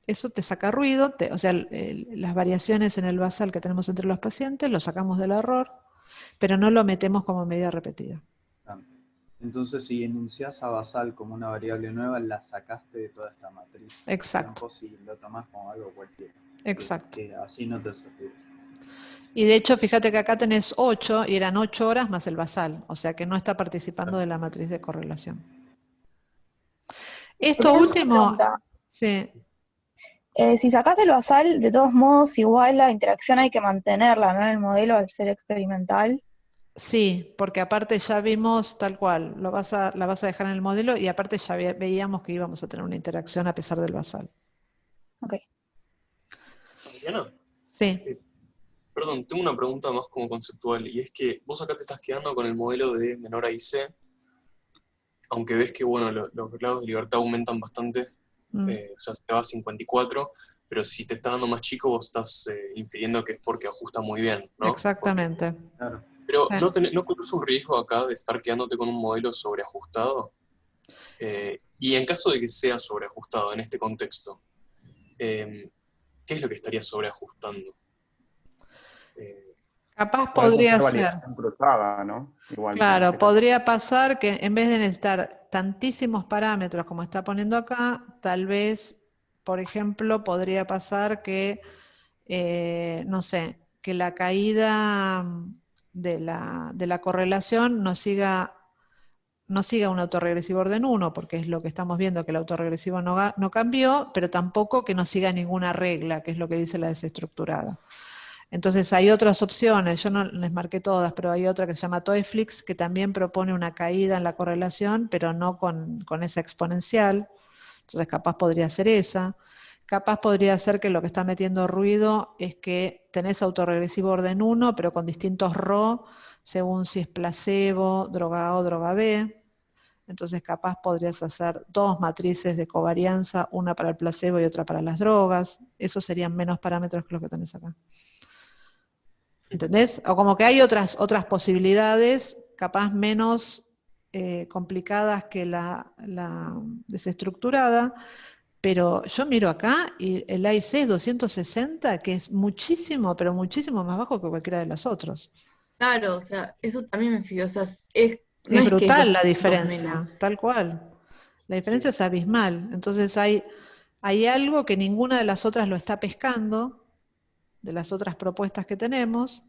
Eso te saca ruido, o sea, las variaciones en el basal que tenemos entre los pacientes, lo sacamos del error, pero no lo metemos como medida repetida. Entonces, si enunciás a basal como una variable nueva, la sacaste de toda esta matriz. Exacto. Y lo tomás como algo cualquiera. Exacto. Que así no te sorprende. Y de hecho, fíjate que acá tenés 8, y eran 8 horas más el basal, o sea que no está participando de la matriz de correlación. Esto Tengo una último, pregunta. sí, Si sacás el basal, de todos modos, igual la interacción hay que mantenerla, ¿no? En el modelo al ser experimental. sí, porque aparte ya vimos tal cual, la vas a dejar en el modelo y aparte ya veíamos que íbamos a tener una interacción a pesar del basal. Ok. Mariana, Sí. perdón, tengo una pregunta más como conceptual, y es que vos acá te estás quedando con el modelo de menor a IC, aunque ves que, bueno, los grados de libertad aumentan bastante, o sea, te va a 54, pero si te está dando más chico, vos estás infiriendo que es porque ajusta muy bien, ¿no? Exactamente. Claro. Pero Sí. ¿no corres un riesgo acá de estar quedándote con un modelo sobreajustado? Y en caso de que sea sobreajustado en este contexto, ¿qué es lo que estaría sobreajustando? Capaz Podés podría hacer ser. validación cruzada, ¿no? Igual que en Claro, este caso. podría pasar que en vez de necesitar tantísimos parámetros como está poniendo acá, tal vez, por ejemplo, podría pasar que, no sé, que la caída de la correlación no siga un autorregresivo orden 1, porque es lo que estamos viendo, que el autorregresivo no cambió, pero tampoco que no siga ninguna regla, que es lo que dice la desestructurada. Entonces hay otras opciones, yo no les marqué todas, pero hay otra que se llama Toeflix, que también propone una caída en la correlación, pero no con esa exponencial. Entonces capaz podría ser esa. Capaz podría ser que lo que está metiendo ruido es que tenés autorregresivo orden 1, pero con distintos RO, según si es placebo, droga A o droga B. Entonces capaz podrías hacer 2 matrices de covarianza, una para el placebo y otra para las drogas. Esos serían menos parámetros que los que tenés acá. ¿Entendés? O como que hay otras posibilidades, capaz menos complicadas que la desestructurada, pero yo miro acá y el AIC es 260, que es muchísimo, pero muchísimo más bajo que cualquiera de los otros. Claro, o sea, eso también me fijo, o sea, no Es es que es brutal la 200 diferencia, menos. tal cual. La diferencia es abismal. Entonces hay algo que ninguna de las otras lo está pescando, de las otras propuestas que tenemos,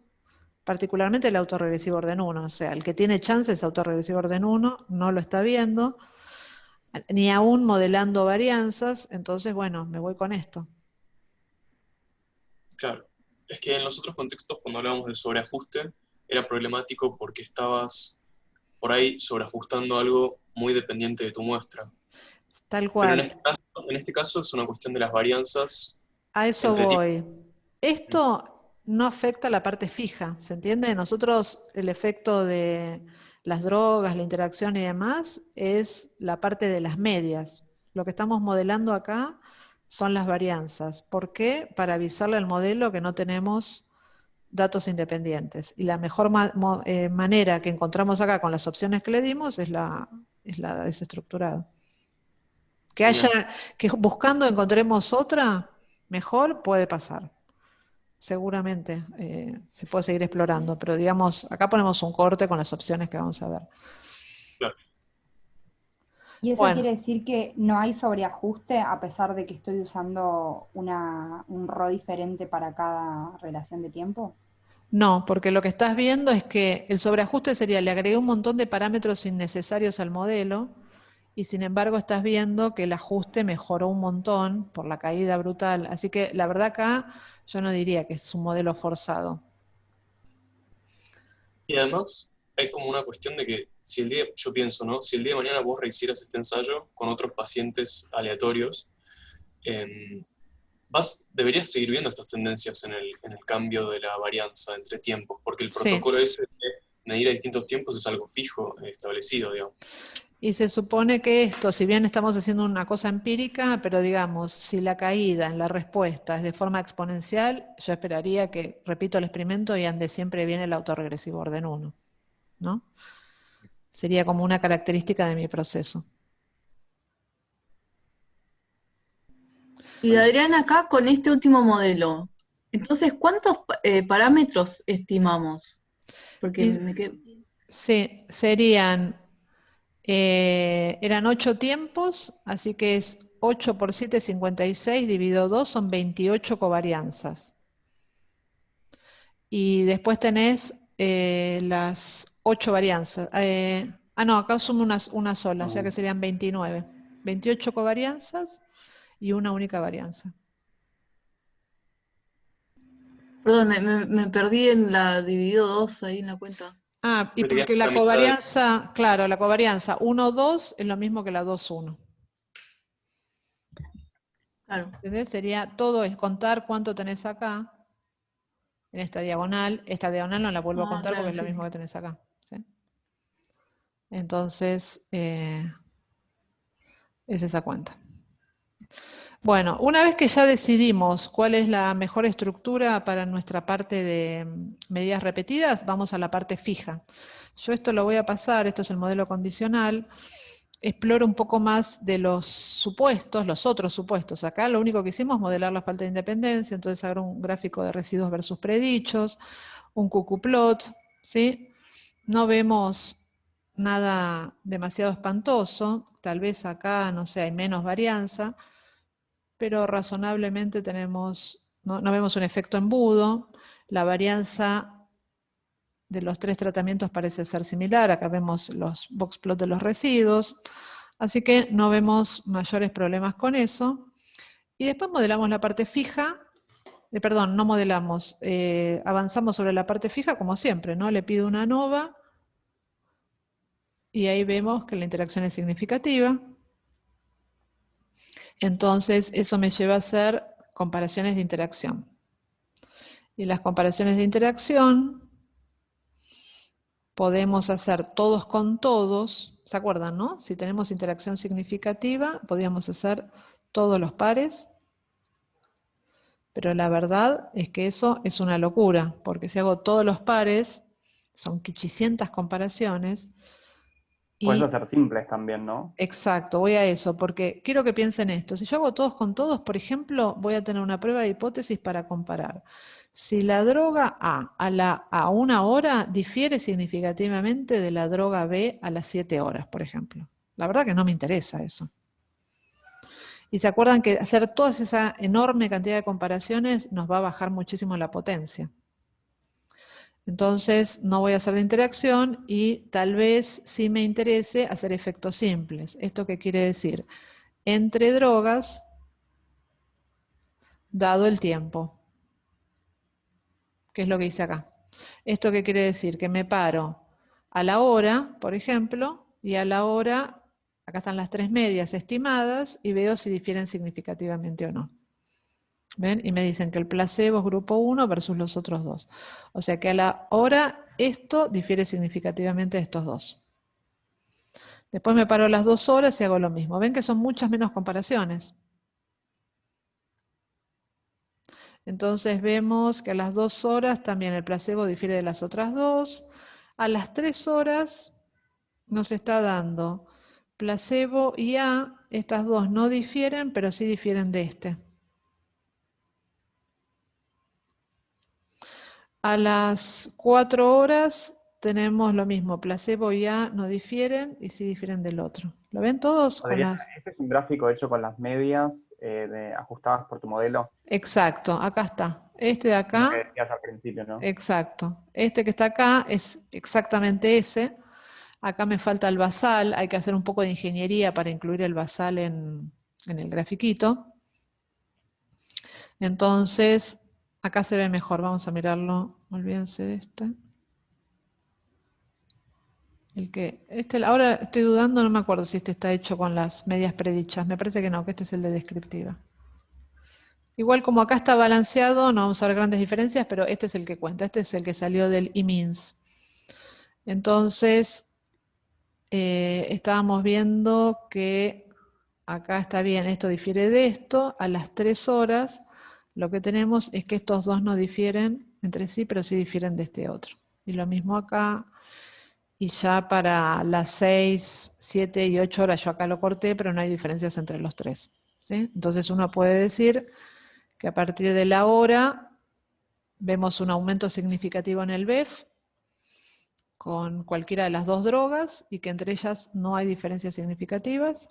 particularmente el autorregresivo orden 1. O sea, el que tiene chances autorregresivo orden 1 no lo está viendo, ni aún modelando varianzas, entonces, bueno, me voy con esto. Claro, es que en los otros contextos, cuando hablábamos de sobreajuste, era problemático porque estabas por ahí sobreajustando algo muy dependiente de tu muestra. Tal Pero cual. en este caso es una cuestión de las varianzas A eso entre tipos. voy. Esto no afecta la parte fija, ¿se entiende? Nosotros el efecto de las drogas, la interacción y demás, es la parte de las medias. Lo que estamos modelando acá son las varianzas. ¿Por qué? Para avisarle al modelo que no tenemos datos independientes. Y la mejor manera que encontramos acá con las opciones que le dimos es la desestructurada. Que buscando encontremos otra mejor, puede pasar. Seguramente se puede seguir explorando, pero digamos, acá ponemos un corte con las opciones que vamos a ver. Claro. ¿Y eso Bueno. quiere decir que no hay sobreajuste a pesar de que estoy usando un RO diferente para cada relación de tiempo? No, porque lo que estás viendo es que el sobreajuste sería, le agregué un montón de parámetros innecesarios al modelo, y sin embargo estás viendo que el ajuste mejoró un montón por la caída brutal. Así que la verdad acá yo no diría que es un modelo forzado. Y además hay como una cuestión de que si el día, yo pienso, ¿no? Si el día de mañana vos rehicieras este ensayo con otros pacientes aleatorios, deberías seguir viendo estas tendencias en el cambio de la varianza entre tiempos, porque el protocolo ese de medir a distintos tiempos es algo fijo, establecido, digamos. Y se supone que esto, si bien estamos haciendo una cosa empírica, pero digamos, si la caída en la respuesta es de forma exponencial, yo esperaría que, repito el experimento y ande siempre bien el autorregresivo orden 1, ¿no? Sería como una característica de mi proceso. Y Adrián, acá con este último modelo, entonces, ¿cuántos parámetros estimamos? Porque me quedé... Sí, serían, eran 8 tiempos, así que es 8 por 7, 56, dividido 2, son 28 covarianzas. Y después tenés las 8 varianzas. No, acá son una sola, o sea que serían 29. 28 covarianzas y una única varianza. Perdón, me perdí en la dividido 2 ahí en la cuenta. Ah, y porque la covarianza, claro, la covarianza 1,2 es lo mismo que la 2,1. Claro. ¿Entendés? Sería, todo es contar cuánto tenés acá, en esta diagonal. Esta diagonal no la vuelvo a contar claro, porque es lo sí, mismo que tenés acá. ¿Sí? Entonces, es esa cuenta. Bueno, una vez que ya decidimos cuál es la mejor estructura para nuestra parte de medidas repetidas, vamos a la parte fija. Yo esto lo voy a pasar, esto es el modelo condicional, exploro un poco más de los supuestos, los otros supuestos. Acá lo único que hicimos es modelar la falta de independencia, entonces hago un gráfico de residuos versus predichos, un QQ-plot, ¿sí? No vemos nada demasiado espantoso, tal vez acá, no sé, hay menos varianza, pero razonablemente tenemos, no vemos un efecto embudo, la varianza de los 3 tratamientos parece ser similar, acá vemos los box plot de los residuos, así que no vemos mayores problemas con eso. Y después modelamos la parte fija, perdón, no modelamos, avanzamos sobre la parte fija como siempre, ¿no? Le pido una ANOVA y ahí vemos que la interacción es significativa. Entonces, eso me lleva a hacer comparaciones de interacción. Y las comparaciones de interacción podemos hacer todos con todos, ¿se acuerdan, no? Si tenemos interacción significativa, podríamos hacer todos los pares, pero la verdad es que eso es una locura, porque si hago todos los pares, son 800 comparaciones. Puedes hacer simples también, ¿no? Exacto, voy a eso, porque quiero que piensen esto. Si yo hago todos con todos, por ejemplo, voy a tener una prueba de hipótesis para comparar. Si la droga A a 1 hora difiere significativamente de la droga B a las 7 horas, por ejemplo. La verdad que no me interesa eso. Y se acuerdan que hacer toda esa enorme cantidad de comparaciones nos va a bajar muchísimo la potencia. Entonces no voy a hacer de interacción y tal vez sí me interese hacer efectos simples. ¿Esto qué quiere decir? Entre drogas, dado el tiempo. ¿Qué es lo que hice acá? ¿Esto qué quiere decir? Que me paro a la hora, por ejemplo, y a la hora, acá están las 3 medias estimadas, y veo si difieren significativamente o no. ¿Ven? Y me dicen que el placebo es grupo 1 versus los otros 2. O sea que a la hora esto difiere significativamente de estos 2. Después me paro a las 2 horas y hago lo mismo. ¿Ven que son muchas menos comparaciones? Entonces vemos que a las 2 horas también el placebo difiere de las otras 2. A las 3 horas nos está dando placebo y A. Estas 2 no difieren, pero sí difieren de este. A las 4 horas tenemos lo mismo, placebo y A no difieren y sí difieren del otro. ¿Lo ven todos? Ese es un gráfico hecho con las medias ajustadas por tu modelo. Exacto, acá está. Este de acá. Lo que decías al principio, ¿no? Exacto. Este que está acá es exactamente ese. Acá me falta el basal, hay que hacer un poco de ingeniería para incluir el basal en el grafiquito. Entonces, acá se ve mejor, vamos a mirarlo, olvídense de este. Ahora estoy dudando, no me acuerdo si este está hecho con las medias predichas, me parece que no, que este es el de descriptiva. Igual como acá está balanceado, no vamos a ver grandes diferencias, pero este es el que cuenta, este es el que salió del IMINS. Entonces, estábamos viendo que acá está bien, esto difiere de esto, a las 3 horas lo que tenemos es que estos dos no difieren entre sí, pero sí difieren de este otro. Y lo mismo acá, y ya para las 6, 7 y 8 horas yo acá lo corté, pero no hay diferencias entre los tres, ¿sí? Entonces uno puede decir que a partir de la hora vemos un aumento significativo en el BEF con cualquiera de las dos drogas y que entre ellas no hay diferencias significativas.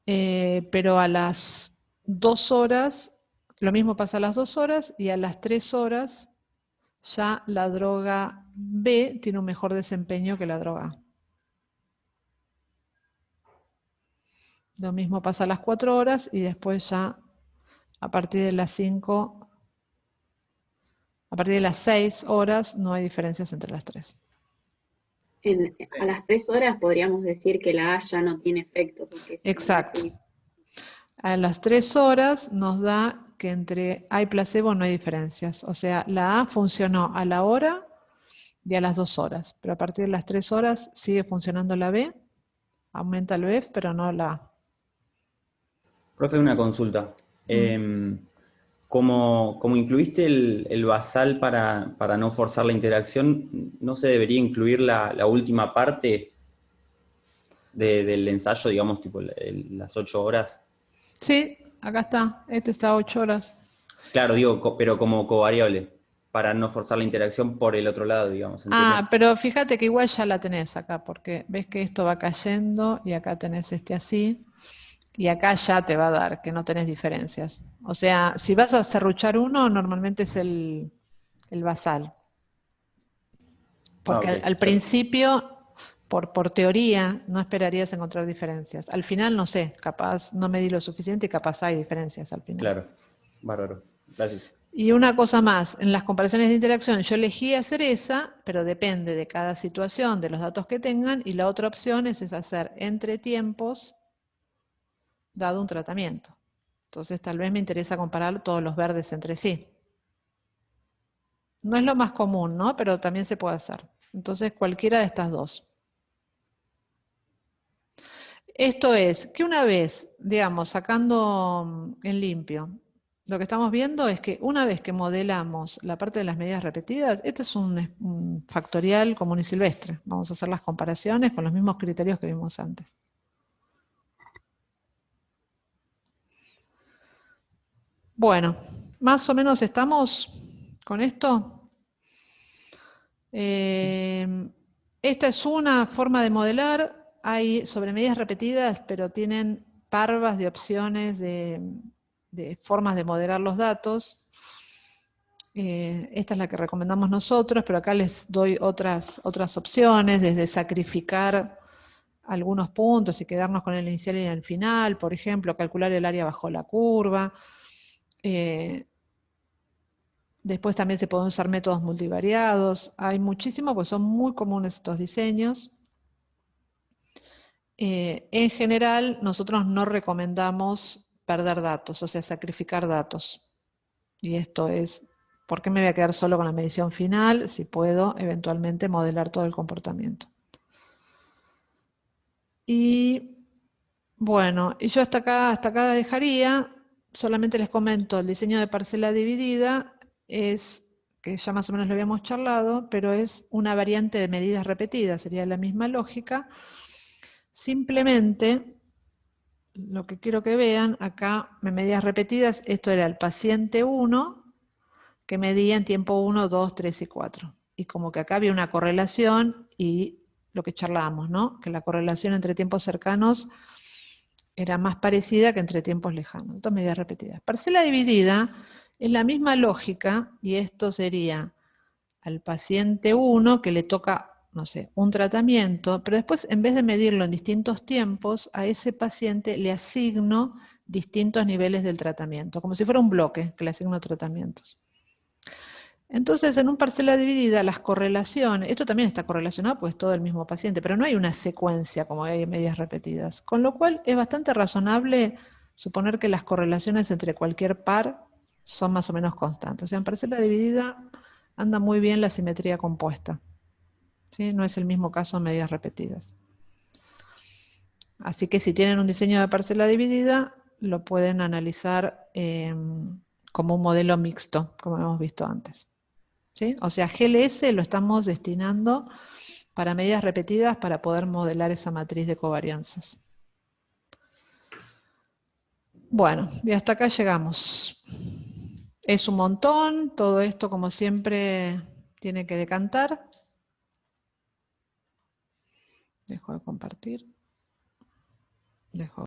Pero a las 2 horas, lo mismo pasa a las 2 horas y a las 3 horas ya la droga B tiene un mejor desempeño que la droga A. Lo mismo pasa a las 4 horas y después ya a partir de las 5, a partir de las 6 horas no hay diferencias entre las tres. A las 3 horas podríamos decir que la A ya no tiene efecto. Porque exacto. A las 3 horas nos da que entre A y placebo no hay diferencias. O sea, la A funcionó a la hora y a las 2 horas. Pero a partir de las 3 horas sigue funcionando la B, aumenta el BEF, pero no la A. Profe, una consulta. Como incluiste el basal para no forzar la interacción, ¿no se debería incluir la última parte del ensayo, digamos, tipo las 8 horas? Sí, acá está. Este está a 8 horas. Claro, digo, pero como covariable, para no forzar la interacción por el otro lado, digamos. ¿entiendes? Ah, pero fíjate que igual ya la tenés acá, porque ves que esto va cayendo y acá tenés este así. Y acá ya te va a dar que no tenés diferencias. O sea, si vas a serruchar uno, normalmente es el basal. Porque al principio, por teoría, no esperarías encontrar diferencias. Al final, no sé, capaz no medí lo suficiente y capaz hay diferencias al final. Claro, bárbaro. Gracias. Y una cosa más, en las comparaciones de interacción yo elegí hacer esa, pero depende de cada situación, de los datos que tengan, y la otra opción es hacer entre tiempos dado un tratamiento. Entonces tal vez me interesa comparar todos los verdes entre sí. No es lo más común, ¿no? Pero también se puede hacer. Entonces cualquiera de estas dos. Esto es que una vez, digamos, sacando en limpio, lo que estamos viendo es que una vez que modelamos la parte de las medidas repetidas, este es un factorial común y silvestre. Vamos a hacer las comparaciones con los mismos criterios que vimos antes. Bueno, más o menos estamos con esto. Esta es una forma de modelar. Hay sobre medidas repetidas, pero tienen parvas de opciones de formas de modelar los datos. Esta es la que recomendamos nosotros, pero acá les doy otras opciones, desde sacrificar algunos puntos y quedarnos con el inicial y el final, por ejemplo, calcular el área bajo la curva. Después también se pueden usar métodos multivariados. Hay muchísimos, pues son muy comunes estos diseños. En general, nosotros no recomendamos perder datos, o sea, sacrificar datos. Y esto es, ¿por qué me voy a quedar solo con la medición final si puedo eventualmente modelar todo el comportamiento? Y bueno, yo hasta acá dejaría. Solamente les comento, el diseño de parcela dividida es, que ya más o menos lo habíamos charlado, pero es una variante de medidas repetidas, sería la misma lógica. Simplemente, lo que quiero que vean, acá, en medidas repetidas, esto era el paciente 1, que medía en tiempo 1, 2, 3 y 4. y como que acá había una correlación y lo que charlábamos, ¿no? Que la correlación entre tiempos cercanos era más parecida que entre tiempos lejanos. 2 medidas repetidas. Parcela dividida es la misma lógica y esto sería al paciente 1 que le toca, no sé, un tratamiento, pero después en vez de medirlo en distintos tiempos, a ese paciente le asigno distintos niveles del tratamiento, como si fuera un bloque que le asigno tratamientos. Entonces, en un parcela dividida, las correlaciones, esto también está correlacionado, pues todo el mismo paciente, pero no hay una secuencia como hay en medidas repetidas, con lo cual es bastante razonable suponer que las correlaciones entre cualquier par son más o menos constantes. O sea, en parcela dividida anda muy bien la simetría compuesta. ¿Sí? No es el mismo caso en medidas repetidas. Así que si tienen un diseño de parcela dividida, lo pueden analizar como un modelo mixto, como hemos visto antes. ¿Sí? O sea, GLS lo estamos destinando para medidas repetidas para poder modelar esa matriz de covarianzas. Bueno, y hasta acá llegamos. Es un montón, todo esto como siempre tiene que decantar. Dejo de compartir. Dejo